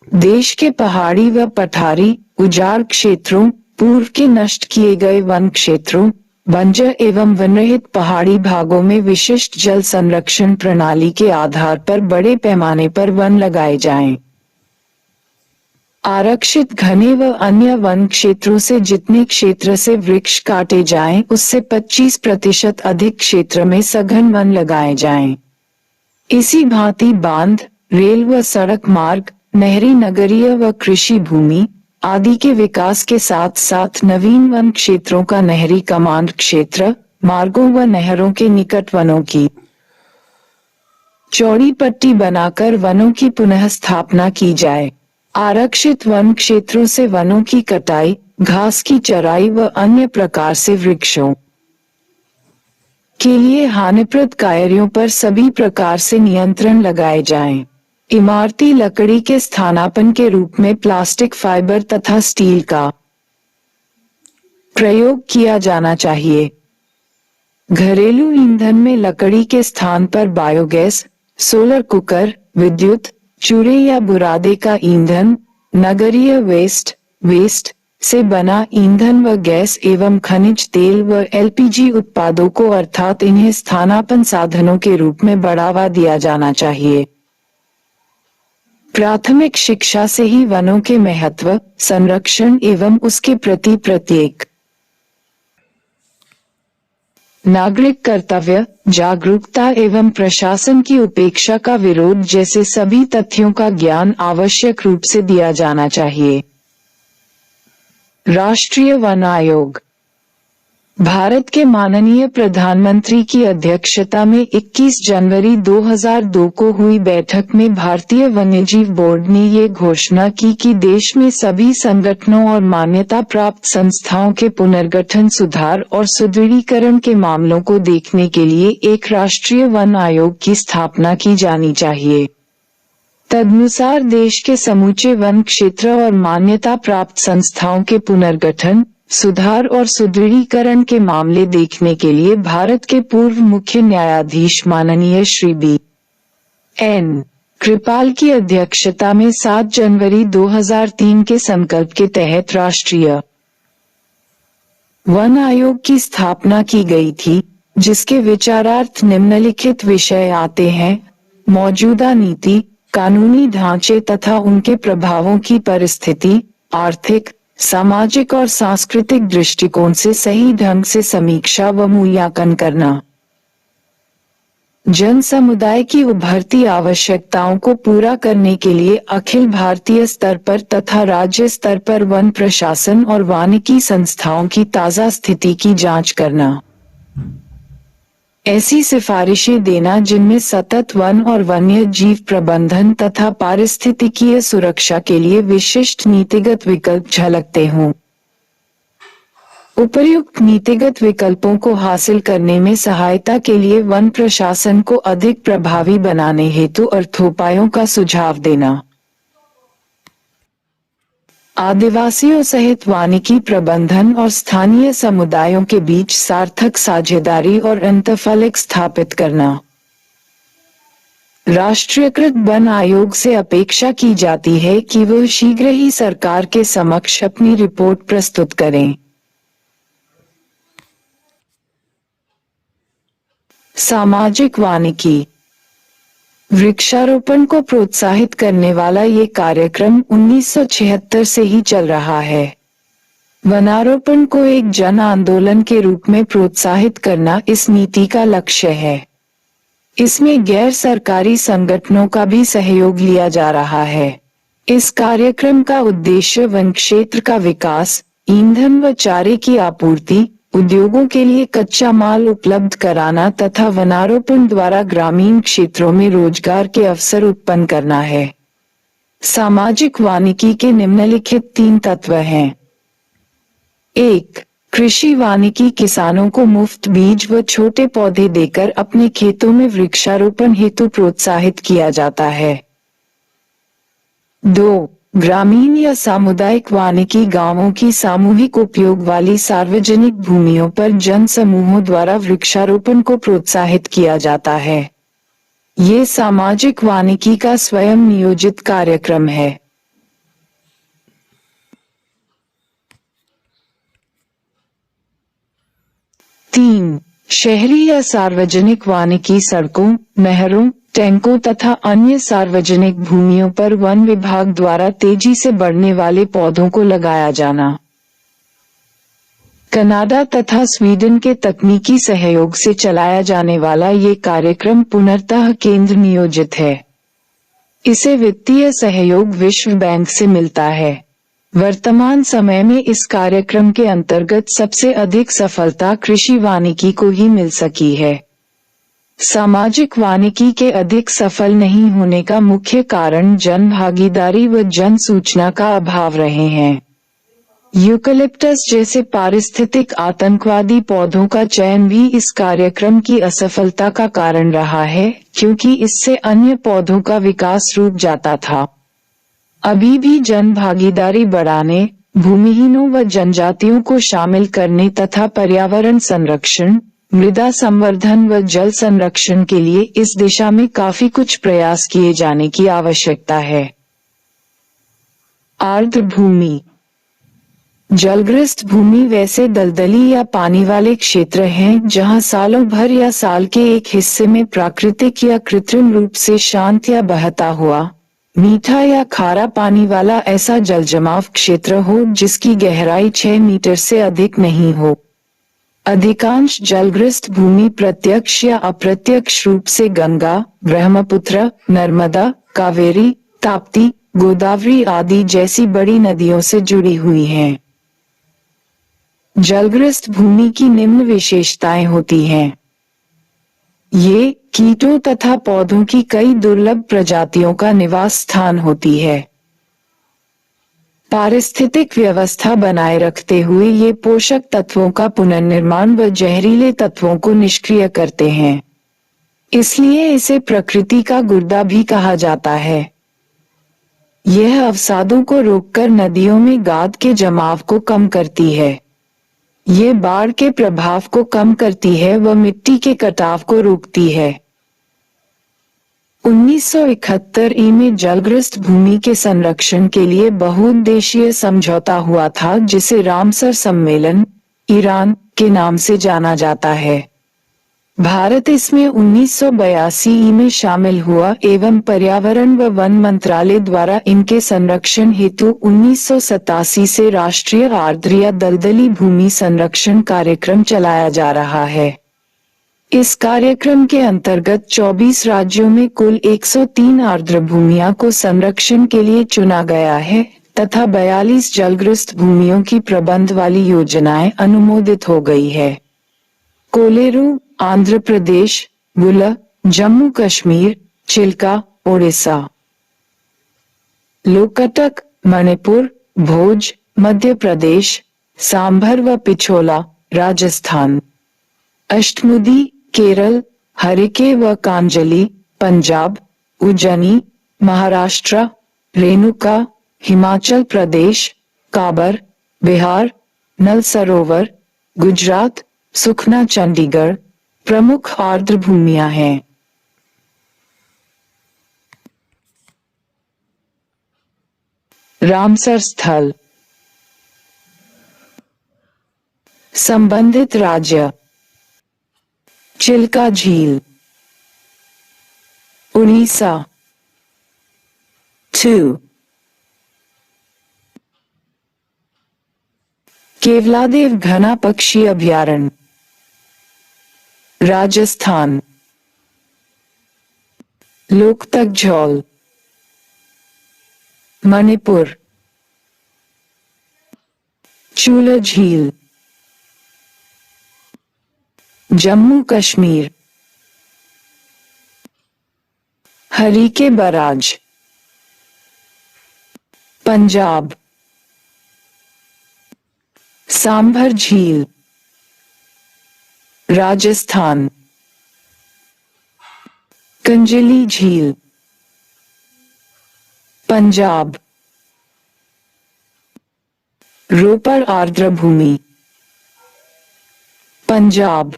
देश के पहाड़ी व पठारी, उजाड़ क्षेत्रों, पूर्व के नष्ट किए गए वन क्षेत्रों, बंजर एवं वनरहित पहाड़ी भागों में विशिष्ट जल संरक्षण प्रणाली के आधार पर बड़े पैमाने पर वन लगाए जाएं। आरक्षित घने व अन्य वन क्षेत्रों से जितने क्षेत्र से वृक्ष काटे जाएं, उससे 25% अधिक क्षेत्र में सघन वन लगाए जाएं। इसी भांति बांध, रेल व सड़क मार्ग, नहरी नगरीय व कृषि भूमि आदि के विकास के साथ साथ नवीन वन क्षेत्रों का नहरी कमांड क्षेत्र, मार्गों व नहरों के निकट वनों की चौड़ी पट्टी बनाकर वनों की पुनः स्थापना की जाए। आरक्षित वन क्षेत्रों से वनों की कटाई, घास की चराई व अन्य प्रकार से वृक्षों के लिए हानिप्रद कार्यों पर सभी प्रकार से नियंत्रण लगाए जाएं। इमारती लकड़ी के स्थानापन्न के रूप में प्लास्टिक फाइबर तथा स्टील का प्रयोग किया जाना चाहिए। घरेलू ईंधन में लकड़ी के स्थान पर बायोगैस, सोलर कुकर, विद्युत चूल्हे या बुरादे का ईंधन, नगरीय वेस्ट से बना ईंधन व गैस एवं खनिज तेल व एलपीजी उत्पादों को अर्थात इन्हें स्थानापन्न साधनों के रूप में बढ़ावा दिया जाना चाहिए। प्राथमिक शिक्षा से ही वनों के महत्व, संरक्षण एवं उसके प्रति प्रत्येक नागरिक कर्तव्य, जागरूकता एवं प्रशासन की उपेक्षा का विरोध जैसे सभी तथ्यों का ज्ञान आवश्यक रूप से दिया जाना चाहिए। राष्ट्रीय वन आयोग भारत के माननीय प्रधानमंत्री की अध्यक्षता में 21 जनवरी 2002 को हुई बैठक में भारतीय वन्यजीव बोर्ड ने ये घोषणा की कि देश में सभी संगठनों और मान्यता प्राप्त संस्थाओं के पुनर्गठन, सुधार और सुदृढ़ीकरण के मामलों को देखने के लिए एक राष्ट्रीय वन आयोग की स्थापना की जानी चाहिए। तदनुसार देश के समूचे वन क्षेत्र और मान्यता प्राप्त संस्थाओं के पुनर्गठन, सुधार और सुदृढ़ीकरण के मामले देखने के लिए भारत के पूर्व मुख्य न्यायाधीश माननीय श्री B.N. कृपाल की अध्यक्षता में 7 जनवरी 2003 के संकल्प के तहत राष्ट्रीय वन आयोग की स्थापना की गई थी, जिसके विचारार्थ निम्नलिखित विषय आते हैं: मौजूदा नीति, कानूनी ढांचे तथा उनके प्रभावों की परिस्थिति, आर्थिक, सामाजिक और सांस्कृतिक दृष्टिकोण से सही ढंग से समीक्षा व मूल्यांकन करना, जन समुदाय की उभरती आवश्यकताओं को पूरा करने के लिए अखिल भारतीय स्तर पर तथा राज्य स्तर पर वन प्रशासन और वानिकी संस्थाओं की ताजा स्थिति की जांच करना, ऐसी सिफारिशें देना जिनमें सतत वन और वन्य जीव प्रबंधन तथा पारिस्थितिकीय सुरक्षा के लिए विशिष्ट नीतिगत विकल्प झलकते हों। उपर्युक्त नीतिगत विकल्पों को हासिल करने में सहायता के लिए वन प्रशासन को अधिक प्रभावी बनाने हेतु अर्थोपायों का सुझाव देना। आदिवासियों सहित वानिकी प्रबंधन और स्थानीय समुदायों के बीच सार्थक साझेदारी और अंतफलक स्थापित करना। राष्ट्रीयकृत वन आयोग से अपेक्षा की जाती है कि वह शीघ्र ही सरकार के समक्ष अपनी रिपोर्ट प्रस्तुत करें। सामाजिक वानिकी। वृक्षारोपण को प्रोत्साहित करने वाला ये कार्यक्रम 1976 से ही चल रहा है। वनारोपण को एक जन आंदोलन के रूप में प्रोत्साहित करना इस नीति का लक्ष्य है। इसमें गैर सरकारी संगठनों का भी सहयोग लिया जा रहा है। इस कार्यक्रम का उद्देश्य वन क्षेत्र का विकास, ईंधन व चारे की आपूर्ति, उद्योगों के लिए कच्चा माल उपलब्ध कराना तथा वनारोपण द्वारा ग्रामीण क्षेत्रों में रोजगार के अवसर उत्पन्न करना है। सामाजिक वानिकी के निम्नलिखित 3 तत्व हैं। 1. कृषि वानिकी। किसानों को मुफ्त बीज व छोटे पौधे देकर अपने खेतों में वृक्षारोपण हेतु प्रोत्साहित किया जाता है। 2. ग्रामीण या सामुदायिक वानिकी। गांवों की सामूहिक उपयोग वाली सार्वजनिक भूमियों पर जन समूहों द्वारा वृक्षारोपण को प्रोत्साहित किया जाता है। ये सामाजिक वानिकी का स्वयं नियोजित कार्यक्रम है। 3. शहरी या सार्वजनिक वानिकी। सड़कों, नहरों, टैंकों तथा अन्य सार्वजनिक भूमियों पर वन विभाग द्वारा तेजी से बढ़ने वाले पौधों को लगाया जाना। कनाडा तथा स्वीडन के तकनीकी सहयोग से चलाया जाने वाला ये कार्यक्रम पूर्णतः केंद्र नियोजित है। इसे वित्तीय सहयोग विश्व बैंक से मिलता है। वर्तमान समय में इस कार्यक्रम के अंतर्गत सबसे अधिक सफलता कृषि वानिकी को ही मिल सकी है। सामाजिक वानिकी के अधिक सफल नहीं होने का मुख्य कारण जन भागीदारी व जन सूचना का अभाव रहे हैं। यूकलिप्टस जैसे पारिस्थितिक आतंकवादी पौधों का चयन भी इस कार्यक्रम की असफलता का कारण रहा है, क्योंकि इससे अन्य पौधों का विकास रुक जाता था। अभी भी जन भागीदारी बढ़ाने, भूमिहीनों व जनजातियों को शामिल करने तथा पर्यावरण संरक्षण, मृदा संवर्धन व जल संरक्षण के लिए इस दिशा में काफी कुछ प्रयास किए जाने की आवश्यकता है। आर्द्र भूमि। जलग्रस्त भूमि वैसे दलदली या पानी वाले क्षेत्र हैं जहां सालों भर या साल के एक हिस्से में प्राकृतिक या कृत्रिम रूप से शांत या बहता हुआ मीठा या खारा पानी वाला ऐसा जलजमाव क्षेत्र हो जिसकी गहराई 6 मीटर से अधिक नहीं हो। अधिकांश जलग्रस्त भूमि प्रत्यक्ष या अप्रत्यक्ष रूप से गंगा, ब्रह्मपुत्र, नर्मदा, कावेरी, ताप्ती, गोदावरी आदि जैसी बड़ी नदियों से जुड़ी हुई हैं। जलग्रस्त भूमि की निम्न विशेषताएं होती हैं। ये कीटों तथा पौधों की कई दुर्लभ प्रजातियों का निवास स्थान होती है। पारिस्थितिक व्यवस्था बनाए रखते हुए ये पोषक तत्वों का पुनर्निर्माण व जहरीले तत्वों को निष्क्रिय करते हैं। इसलिए इसे प्रकृति का गुर्दा भी कहा जाता है। यह अवसादों को रोककर नदियों में गाद के जमाव को कम करती है। ये बाढ़ के प्रभाव को कम करती है व मिट्टी के कटाव को रोकती है। 1971 में जलग्रस्त भूमि के संरक्षण के लिए बहुउद्देशीय समझौता हुआ था जिसे रामसर सम्मेलन, ईरान के नाम से जाना जाता है। भारत इसमें 1982 में शामिल हुआ एवं पर्यावरण व वन मंत्रालय द्वारा इनके संरक्षण हेतु 1987 से राष्ट्रीय आर्द्र या दलदली भूमि संरक्षण कार्यक्रम चलाया जा रहा है। इस कार्यक्रम के अंतर्गत 24 राज्यों में कुल 103 आर्द्र भूमियों को संरक्षण के लिए चुना गया है तथा 42 जलग्रस्त भूमियों की प्रबंध वाली योजनाएं अनुमोदित हो गई है। कोलेरू, आंध्र प्रदेश, गुला, जम्मू कश्मीर, चिल्का, ओडिशा, लोकटक, मणिपुर, भोज, मध्य प्रदेश, सांभर व पिछोला राजस्थान, अष्टमुदी केरल, हरिके व कांजली पंजाब, उज्जैनी महाराष्ट्र, रेणुका हिमाचल प्रदेश, काबर बिहार, नल सरोवर गुजरात, सुखना चंडीगढ़ प्रमुख आर्द्र भूमियां हैं। रामसर स्थल, संबंधित राज्य, चिल्का झील, उड़ीसा। 2. केवलादेव घना पक्षी अभयारण्य, राजस्थान, लोकतक झौल, मणिपुर, चूला झील, जम्मू कश्मीर, हरीके बराज, पंजाब, सांभर झील, राजस्थान, कंजली झील, पंजाब, रोपड़ आर्द्र भूमि, पंजाब,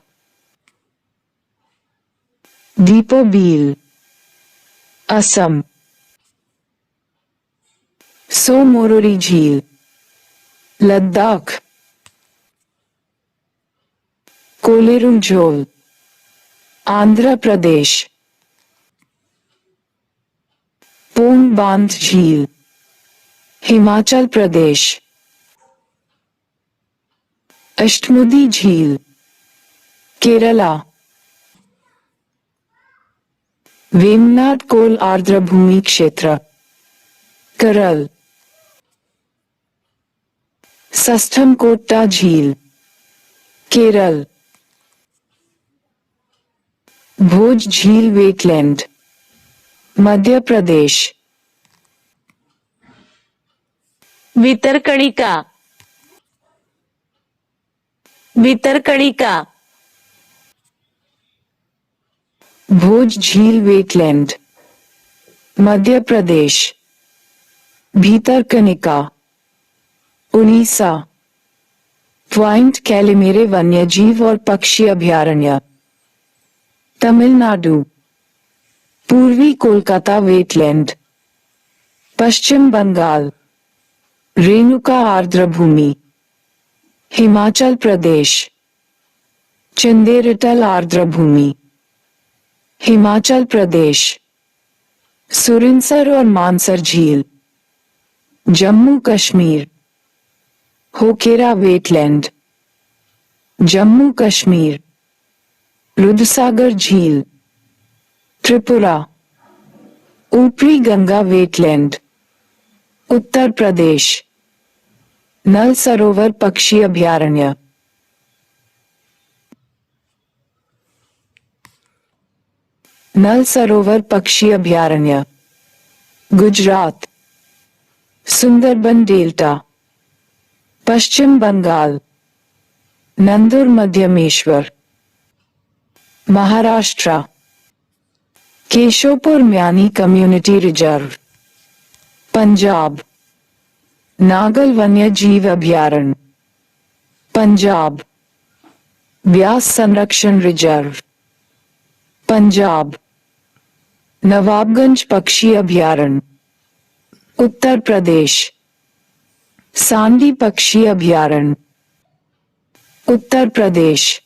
दीपो बील, असम, सोमोरोरी झील, लद्दाख, कोलेरू झोल, आंध्र प्रदेश, पोंग बांध झील, हिमाचल प्रदेश, अष्टमुदी झील, केरला, वेमनाड कोल आर्द्र भूमि क्षेत्र, केरल, सस्थमकोट्टा झील, केरल, भोज झील वेटलैंड, मध्य प्रदेश, वितरकणिका, वितरकणिका, भोज झील वेटलैंड, मध्य प्रदेश, भीतरकनिका, उड़ीसा, पॉइंट कैलिमेरे वन्यजीव और पक्षी अभयारण्य, तमिलनाडु, पूर्वी कोलकाता वेटलैंड, पश्चिम बंगाल, रेणुका आर्द्र भूमि, हिमाचल प्रदेश, चिंदेरिटल आर्द्र भूमि, हिमाचल प्रदेश, सुरिनसर और मानसर झील, जम्मू कश्मीर, होकेरा वेटलैंड, जम्मू कश्मीर, रुद्रसागर झील, त्रिपुरा, ऊपरी गंगा वेटलैंड, उत्तर प्रदेश, नल सरोवर पक्षी अभयारण्य, नल सरोवर पक्षी अभयारण्य, गुजरात, सुंदरबन डेल्टा, पश्चिम बंगाल, नंदुर मध्यमेश्वर, महाराष्ट्र, केशोपुर म्यानी कम्युनिटी रिजर्व, पंजाब, नागल वन्य जीव अभयारण्य, पंजाब, व्यास संरक्षण रिजर्व, पंजाब, नवाबगंज पक्षी अभयारण्य, उत्तर प्रदेश, सांडी पक्षी अभयारण्य, उत्तर प्रदेश,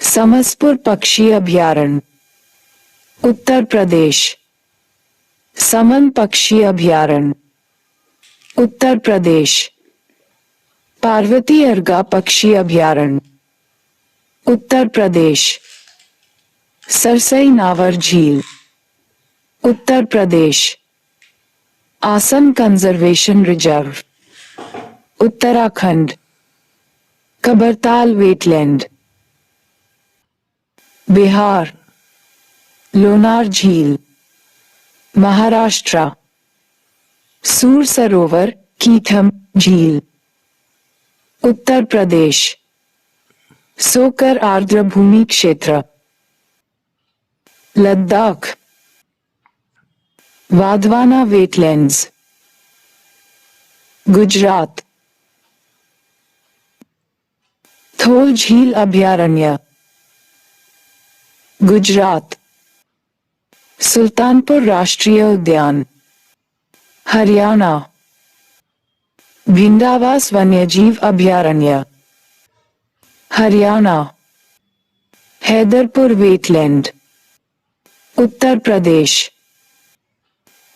समसपुर पक्षी अभयारण्य, उत्तर प्रदेश, समन पक्षी अभयारण्य, उत्तर प्रदेश, पार्वती अर्गा पक्षी अभयारण्य, उत्तर प्रदेश, सरसई नावर झील, Uttar Pradesh, Assam conservation reserve, Uttarakhand, Kabartal wetland, Bihar, Lonar झील, महाराष्ट्र, सूर सरोवर कीथम झील, उत्तर प्रदेश। सोकर आर्द्र भूमि क्षेत्र। लद्दाख। वाधवाना वेटलैंड्स। गुजरात। थोल झील अभयारण्य। गुजरात। सुल्तानपुर राष्ट्रीय उद्यान। हरियाणा। भिंडावास वन्यजीव अभयारण्य। हरियाणा। हैदरपुर वेटलैंड। उत्तर प्रदेश।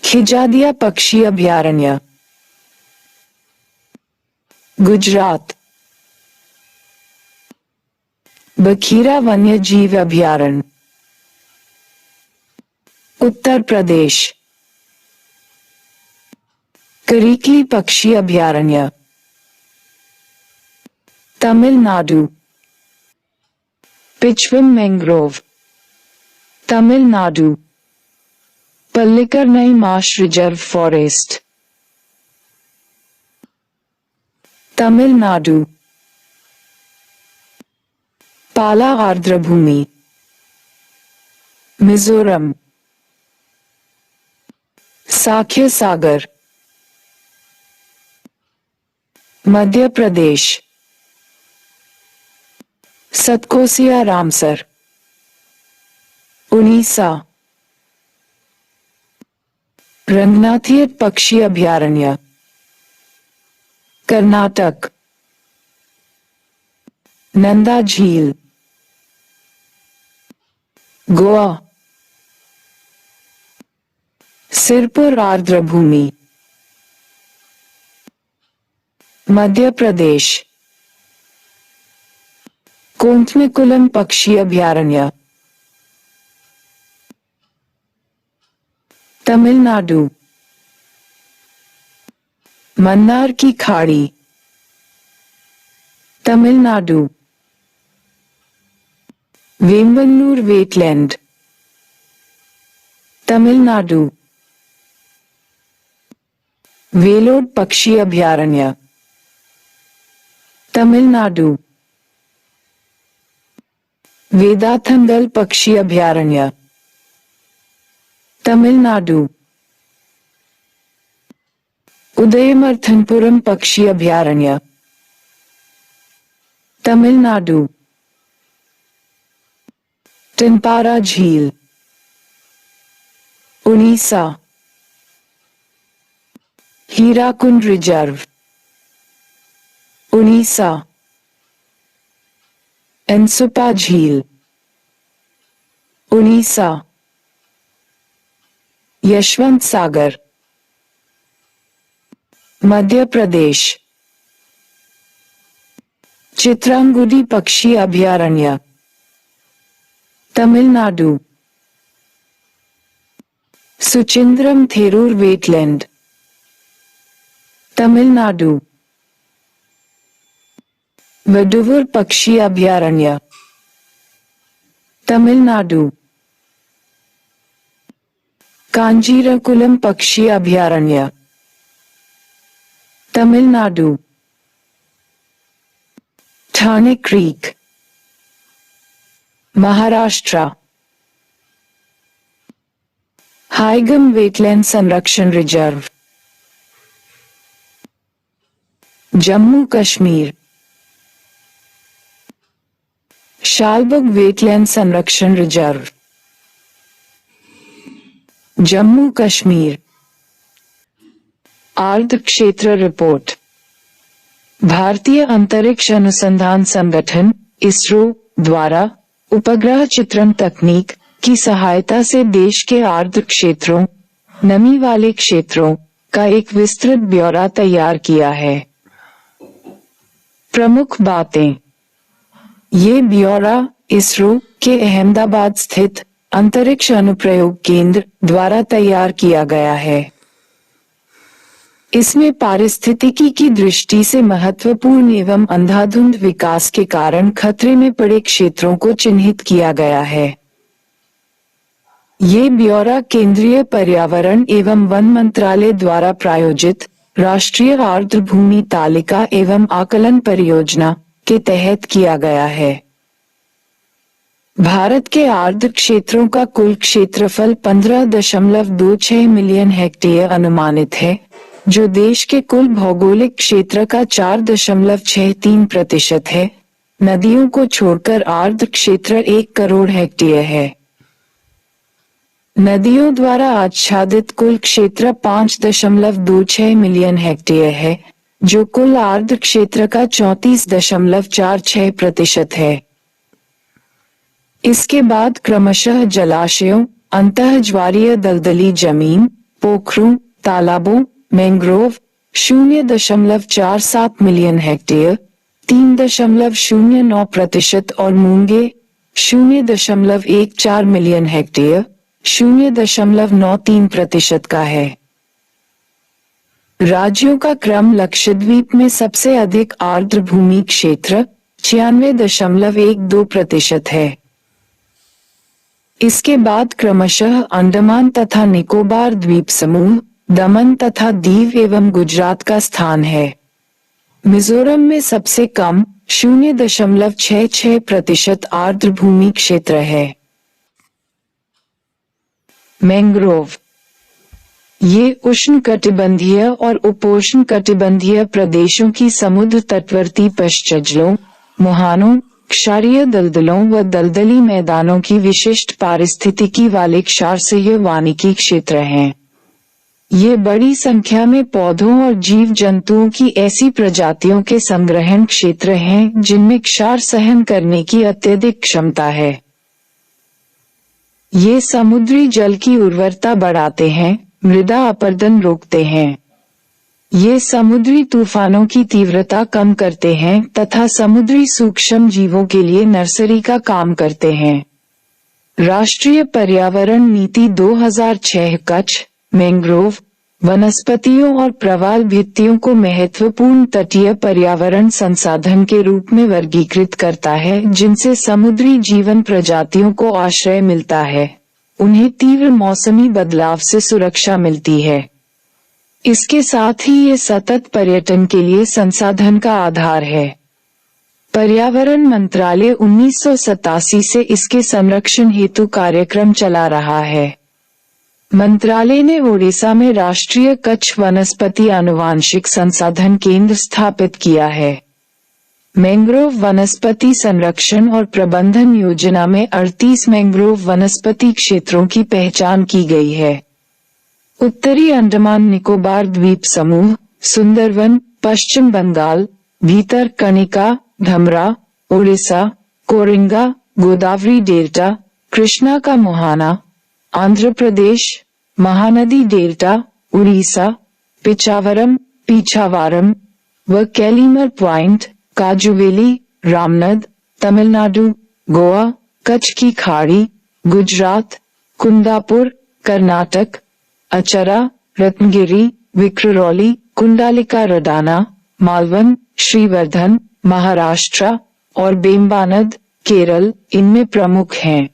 खिजादिया पक्षी अभयारण्य। गुजरात। बखीरा वन्यजीव अभयारण्य। उत्तर प्रदेश। करिकली पक्षी अभयारण्य। Tamil Nadu. Pichavaram mangrove. Tamil Nadu. Pallikaranai marsh reserve forest. Tamil Nadu. Pala आर्द्र भूमि। मिजोरम। साख्य सागर। मध्य प्रदेश। सतकोसिया रामसर। उड़ीसा। रंगनाथियत पक्षी अभयारण्य। कर्नाटक। नंदा झील। गोवा। सिरपुर आर्द्र भूमि। मध्य प्रदेश। कोंथमेकुलम पक्षी अभयारण्य। तमिलनाडु। मन्नार की खाड़ी। तमिलनाडु। वेम्बन्नूर वेटलैंड। तमिलनाडु। वेलोड पक्षी अभयारण्य। तमिलनाडु। वेदाथंगल पक्षी अभयारण्य। तमिलनाडु। उदयमर्थनपुरम पक्षी अभयारण्य। तमिलनाडु। टिम्पारा झील। उड़ीसा। हीराकुंड रिजर्व। उड़ीसा। एनसुपा झील। उड़ीसा। यशवंत सागर। मध्य प्रदेश। चित्रांगुडी पक्षी अभयारण्य। तमिलनाडु। सुचिंद्रम थेरूर वेटलैंड। तमिलनाडु। वडुवुर पक्षी अभयारण्य। तमिलनाडु। कांजीरकुलम पक्षी अभयारण्य। तमिलनाडु। ठाणे क्रीक। महाराष्ट्र। हाइगम वेटलैंड संरक्षण रिजर्व। जम्मू कश्मीर। शालबुग वेटलैंड संरक्षण रिजर्व। जम्मू कश्मीर। आर्द्र क्षेत्र रिपोर्ट। भारतीय अंतरिक्ष अनुसंधान संगठन इसरो द्वारा उपग्रह चित्रण तकनीक की सहायता से देश के आर्द्र क्षेत्रों, नमी वाले क्षेत्रों का एक विस्तृत ब्यौरा तैयार किया है। प्रमुख बातें। ये ब्यौरा इसरो के अहमदाबाद स्थित अंतरिक्ष अनुप्रयोग केंद्र द्वारा तैयार किया गया है। इसमें पारिस्थितिकी की दृष्टि से महत्वपूर्ण एवं अंधाधुंध विकास के कारण खतरे में पड़े क्षेत्रों को चिन्हित किया गया है। ये ब्यौरा केंद्रीय पर्यावरण एवं वन मंत्रालय द्वारा प्रायोजित राष्ट्रीय आर्द्र भूमि तालिका एवं आकलन परियोजना के तहत किया गया है। भारत के आर्द्र क्षेत्रों का कुल क्षेत्रफल 15.26 मिलियन हेक्टेयर अनुमानित है, जो देश के कुल भौगोलिक क्षेत्र का 4.63% है। नदियों को छोड़कर आर्द्र क्षेत्र 1 करोड़ हेक्टेयर है। नदियों द्वारा आच्छादित कुल क्षेत्र 5.26 मिलियन हेक्टेयर है, जो कुल आर्द्र क्षेत्र का 34.46% है। इसके बाद क्रमशः जलाशयों, अंतःज्वारीय दलदली जमीन, पोखरों, तालाबों, मैंग्रोव 0.47 मिलियन हेक्टेयर 3.09% और मूंगे 0.14 मिलियन हेक्टेयर 0.93% का है। राज्यों का क्रम लक्षद्वीप में सबसे अधिक आर्द्र भूमि क्षेत्र 96.12% है। इसके बाद क्रमशः अंडमान तथा निकोबार द्वीप समूह, दमन तथा दीव एवं गुजरात का स्थान है। मिजोरम में सबसे कम 0.66% आर्द्र भूमि क्षेत्र है। मैंग्रोव ये उष्णकटिबंधीय और उपोष्णकटिबंधीय प्रदेशों की समुद्र तटवर्ती पश्चजलों, मुहानों, क्षारीय दलदलों व दलदली मैदानों की विशिष्ट पारिस्थितिकी वाले क्षारसीय वानिकी क्षेत्र हैं। ये बड़ी संख्या में पौधों और जीव जंतुओं की ऐसी प्रजातियों के संग्रहण क्षेत्र हैं जिनमें क्षार सहन करने की अत्यधिक क्षमता है। ये समुद्री जल की उर्वरता बढ़ाते हैं, मृदा अपरदन रोकते हैं। ये समुद्री तूफानों की तीव्रता कम करते हैं तथा समुद्री सूक्ष्म जीवों के लिए नर्सरी का काम करते हैं। राष्ट्रीय पर्यावरण नीति 2006 कच्छ, मैंग्रोव, वनस्पतियों और प्रवाल भित्तियों को महत्वपूर्ण तटीय पर्यावरण संसाधन के रूप में वर्गीकृत करता है, जिनसे समुद्री जीवन प्रजातियों को आश्रय मिलता है, उन्हें तीव्र मौसमी बदलाव से सुरक्षा मिलती है। इसके साथ ही ये सतत पर्यटन के लिए संसाधन का आधार है। पर्यावरण मंत्रालय 1987 से इसके संरक्षण हेतु कार्यक्रम चला रहा है। मंत्रालय ने ओडिशा में राष्ट्रीय कच्छ वनस्पति आनुवांशिक संसाधन केंद्र स्थापित किया है। मैंग्रोव वनस्पति संरक्षण और प्रबंधन योजना में 38 मैंग्रोव वनस्पति क्षेत्रों की पहचान की गई है। उत्तरी अंडमान निकोबार द्वीप समूह, सुंदरवन, पश्चिम बंगाल, भीतरकनिका, धमरा, ओडिशा, कोरिंगा, गोदावरी डेल्टा, कृष्णा का मुहाना, आंध्र प्रदेश, महानदी डेल्टा, उड़ीसा, पिछावरम व कैलीमर पॉइंट, काजुवेली, रामनद, तमिलनाडु, गोवा, कच्छ की खाड़ी, गुजरात, कुंदापुर, कर्नाटक, अचरा, रत्नगिरी, विक्ररौली, कुंडालिका रडाना, मालवन, श्रीवर्धन, महाराष्ट्र और बेम्बानद, केरल इनमें प्रमुख हैं।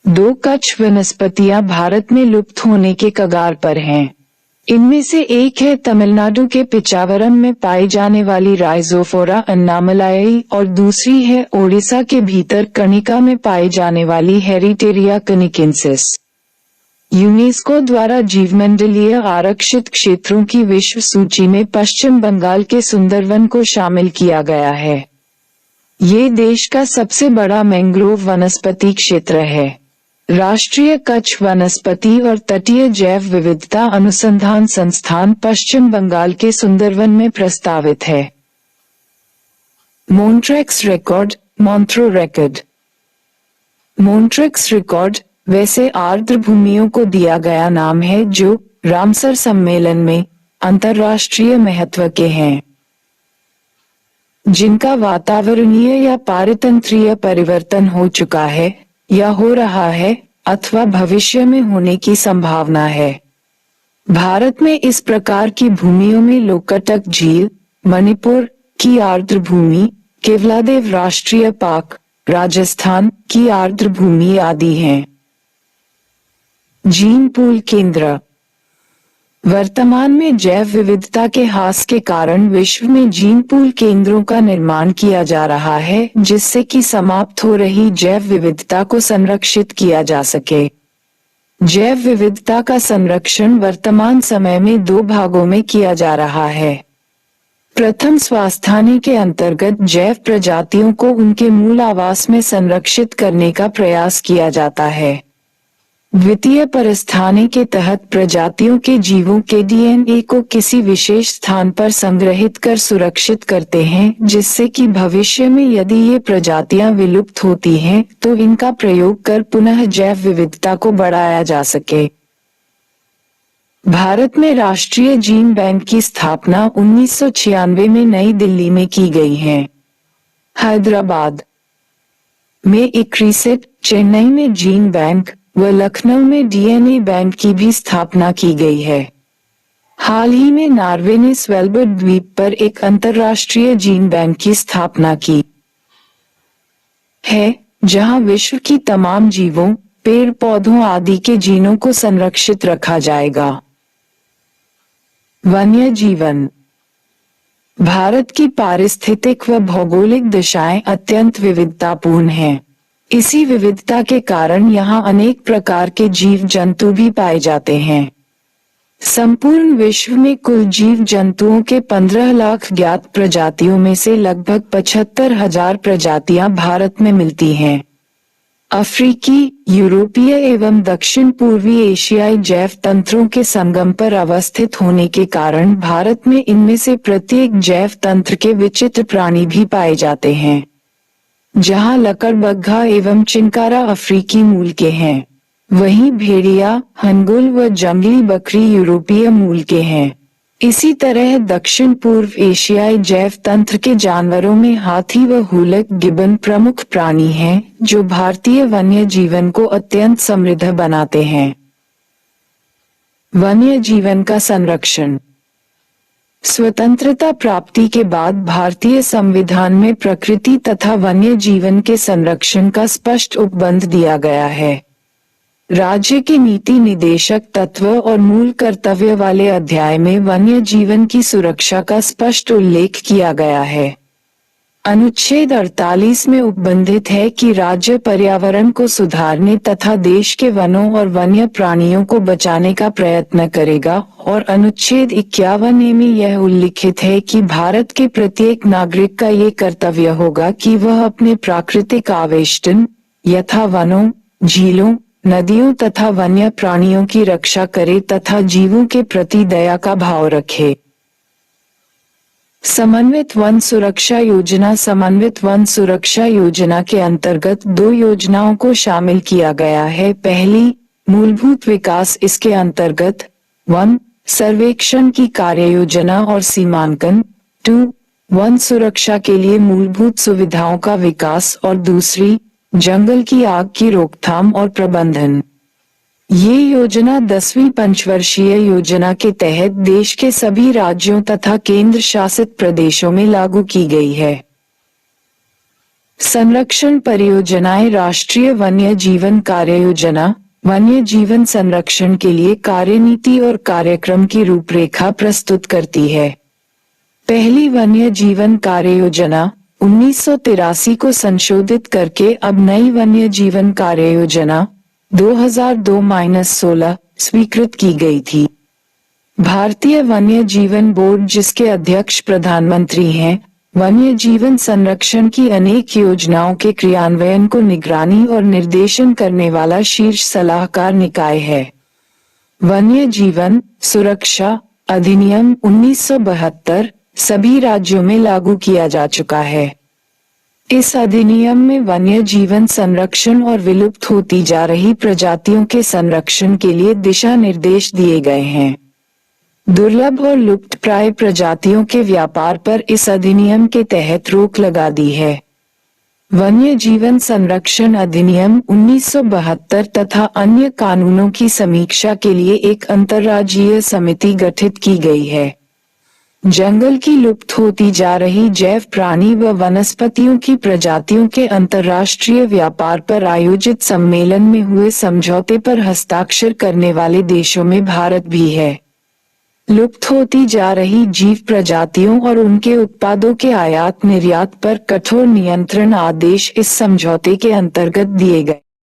2 कच्छ वनस्पतियां भारत में लुप्त होने के कगार पर हैं। इनमें से एक है तमिलनाडु के पिचावरम में पाई जाने वाली राइजोफोरा अन्नामलाई और दूसरी है ओडिशा के भीतरकनिका में पाई जाने वाली हेरिटेरिया कनिकेंसिस। यूनेस्को द्वारा जीवमंडलीय आरक्षित क्षेत्रों की विश्व सूची में पश्चिम बंगाल के सुंदरवन को शामिल किया गया है। ये देश का सबसे बड़ा मैंग्रोव वनस्पति क्षेत्र है। राष्ट्रीय कच्छ वनस्पति और तटीय जैव विविधता अनुसंधान संस्थान पश्चिम बंगाल के सुंदरवन में प्रस्तावित है। मोन्ट्रेक्स रिकॉर्ड, मॉन्ट्रो रिकॉर्ड। मोन्ट्रेक्स रिकॉर्ड वैसे आर्द्र भूमियों को दिया गया नाम है जो रामसर सम्मेलन में अंतर्राष्ट्रीय महत्व के हैं, जिनका वातावरणीय या पारितंत्रीय परिवर्तन हो चुका है या हो रहा है अथवा भविष्य में होने की संभावना है। भारत में इस प्रकार की भूमियों में लोकटक झील, मणिपुर की आर्द्र भूमि, केवलादेव राष्ट्रीय पार्क, राजस्थान की आर्द्र भूमि आदि हैं। जीन पूल केंद्र। वर्तमान में जैव विविधता के ह्रास के कारण विश्व में जीन पूल केंद्रों का निर्माण किया जा रहा है, जिससे कि समाप्त हो रही जैव विविधता को संरक्षित किया जा सके। जैव विविधता का संरक्षण वर्तमान समय में 2 भागों में किया जा रहा है। प्रथम, स्वास्थ्य के अंतर्गत जैव प्रजातियों को उनके मूल आवास में संरक्षित करने का प्रयास किया जाता है। द्वितीय, परिस्थानी के तहत प्रजातियों के जीवों के डीएनए को किसी विशेष स्थान पर संग्रहित कर सुरक्षित करते हैं, जिससे कि भविष्य में यदि ये प्रजातियां विलुप्त होती हैं, तो इनका प्रयोग कर पुनः जैव विविधता को बढ़ाया जा सके। भारत में राष्ट्रीय जीन बैंक की स्थापना 1996 में नई दिल्ली में की गई है। हैदराबाद में इक्रिसेट, चेन्नई में जीन बैंक व लखनऊ में डीएनए बैंक की भी स्थापना की गई है। हाल ही में नॉर्वे ने स्वेलबर्ड द्वीप पर एक अंतर्राष्ट्रीय जीन बैंक की स्थापना की है, जहां विश्व की तमाम जीवों, पेड़ पौधों आदि के जीनों को संरक्षित रखा जाएगा। वन्य जीवन। भारत की पारिस्थितिक व भौगोलिक दिशाएं अत्यंत विविधतापूर्ण हैं। इसी विविधता के कारण यहाँ अनेक प्रकार के जीव जंतु भी पाए जाते हैं। संपूर्ण विश्व में कुल जीव जंतुओं के 15 लाख ज्ञात प्रजातियों में से लगभग 75,000 प्रजातियां भारत में मिलती हैं। अफ्रीकी, यूरोपीय एवं दक्षिण पूर्वी एशियाई जैव तंत्रों के संगम पर अवस्थित होने के कारण भारत में इनमें से प्रत्येक जैव तंत्र के विचित्र प्राणी भी पाए जाते हैं। जहां लकड़बग्घा एवं चिंकारा अफ्रीकी मूल के हैं, वहीं भेड़िया, हंगुल व जंगली बकरी यूरोपीय मूल के हैं। इसी तरह दक्षिण पूर्व एशियाई जैव तंत्र के जानवरों में हाथी व हुलक गिबन प्रमुख प्राणी हैं, जो भारतीय वन्य जीवन को अत्यंत समृद्ध बनाते हैं। वन्य जीवन का संरक्षण। स्वतंत्रता प्राप्ति के बाद भारतीय संविधान में प्रकृति तथा वन्य जीवन के संरक्षण का स्पष्ट उपबंध दिया गया है। राज्य के नीति निदेशक तत्व और मूल कर्तव्य वाले अध्याय में वन्य जीवन की सुरक्षा का स्पष्ट उल्लेख किया गया है। अनुच्छेद 48 में उपबंधित है कि राज्य पर्यावरण को सुधारने तथा देश के वनों और वन्य प्राणियों को बचाने का प्रयत्न करेगा, और अनुच्छेद 51 में यह उल्लिखित है कि भारत के प्रत्येक नागरिक का ये कर्तव्य होगा कि वह अपने प्राकृतिक आवेष्टन यथा वनों, झीलों, नदियों तथा वन्य प्राणियों की रक्षा करे तथा जीवों के प्रति दया का भाव रखे। समन्वित वन सुरक्षा योजना। समन्वित वन सुरक्षा योजना के अंतर्गत 2 योजनाओं को शामिल किया गया है। पहली, मूलभूत विकास। इसके अंतर्गत वन सर्वेक्षण की कार्य योजना और सीमांकन। 2, वन सुरक्षा के लिए मूलभूत सुविधाओं का विकास। और दूसरी, जंगल की आग की रोकथाम और प्रबंधन। ये योजना 10वीं पंचवर्षीय योजना के तहत देश के सभी राज्यों तथा केंद्र शासित प्रदेशों में लागू की गई है। संरक्षण परियोजनाएं। राष्ट्रीय वन्य जीवन कार्य योजना वन्य जीवन संरक्षण के लिए कार्यनीति और कार्यक्रम की रूपरेखा प्रस्तुत करती है। पहली वन्य जीवन कार्य योजना 1983 को संशोधित करके अब नई वन्य जीवन कार्य योजना 2002-16 स्वीकृत की गई थी। भारतीय वन्य जीवन बोर्ड, जिसके अध्यक्ष प्रधानमंत्री हैं, वन्य जीवन संरक्षण की अनेक योजनाओं के क्रियान्वयन को निगरानी और निर्देशन करने वाला शीर्ष सलाहकार निकाय है। वन्य जीवन सुरक्षा अधिनियम 1972 सभी राज्यों में लागू किया जा चुका है। इस अधिनियम में वन्य जीवन संरक्षण और विलुप्त होती जा रही प्रजातियों के संरक्षण के लिए दिशा निर्देश दिए गए हैं। दुर्लभ और लुप्तप्राय प्रजातियों के व्यापार पर इस अधिनियम के तहत रोक लगा दी है। वन्य जीवन संरक्षण अधिनियम 1972 तथा अन्य कानूनों की समीक्षा के लिए एक अंतर्राज्यीय समिति गठित की गई है। जंगल की लुप्त होती जा रही जैव प्राणी व वनस्पतियों की प्रजातियों के अंतर्राष्ट्रीय व्यापार पर आयोजित सम्मेलन में हुए समझौते पर हस्ताक्षर करने वाले देशों में भारत भी है। लुप्त होती जा रही जीव प्रजातियों और उनके उत्पादों के आयात निर्यात पर कठोर नियंत्रण आदेश इस समझौते के अंतर्गत दिए गए।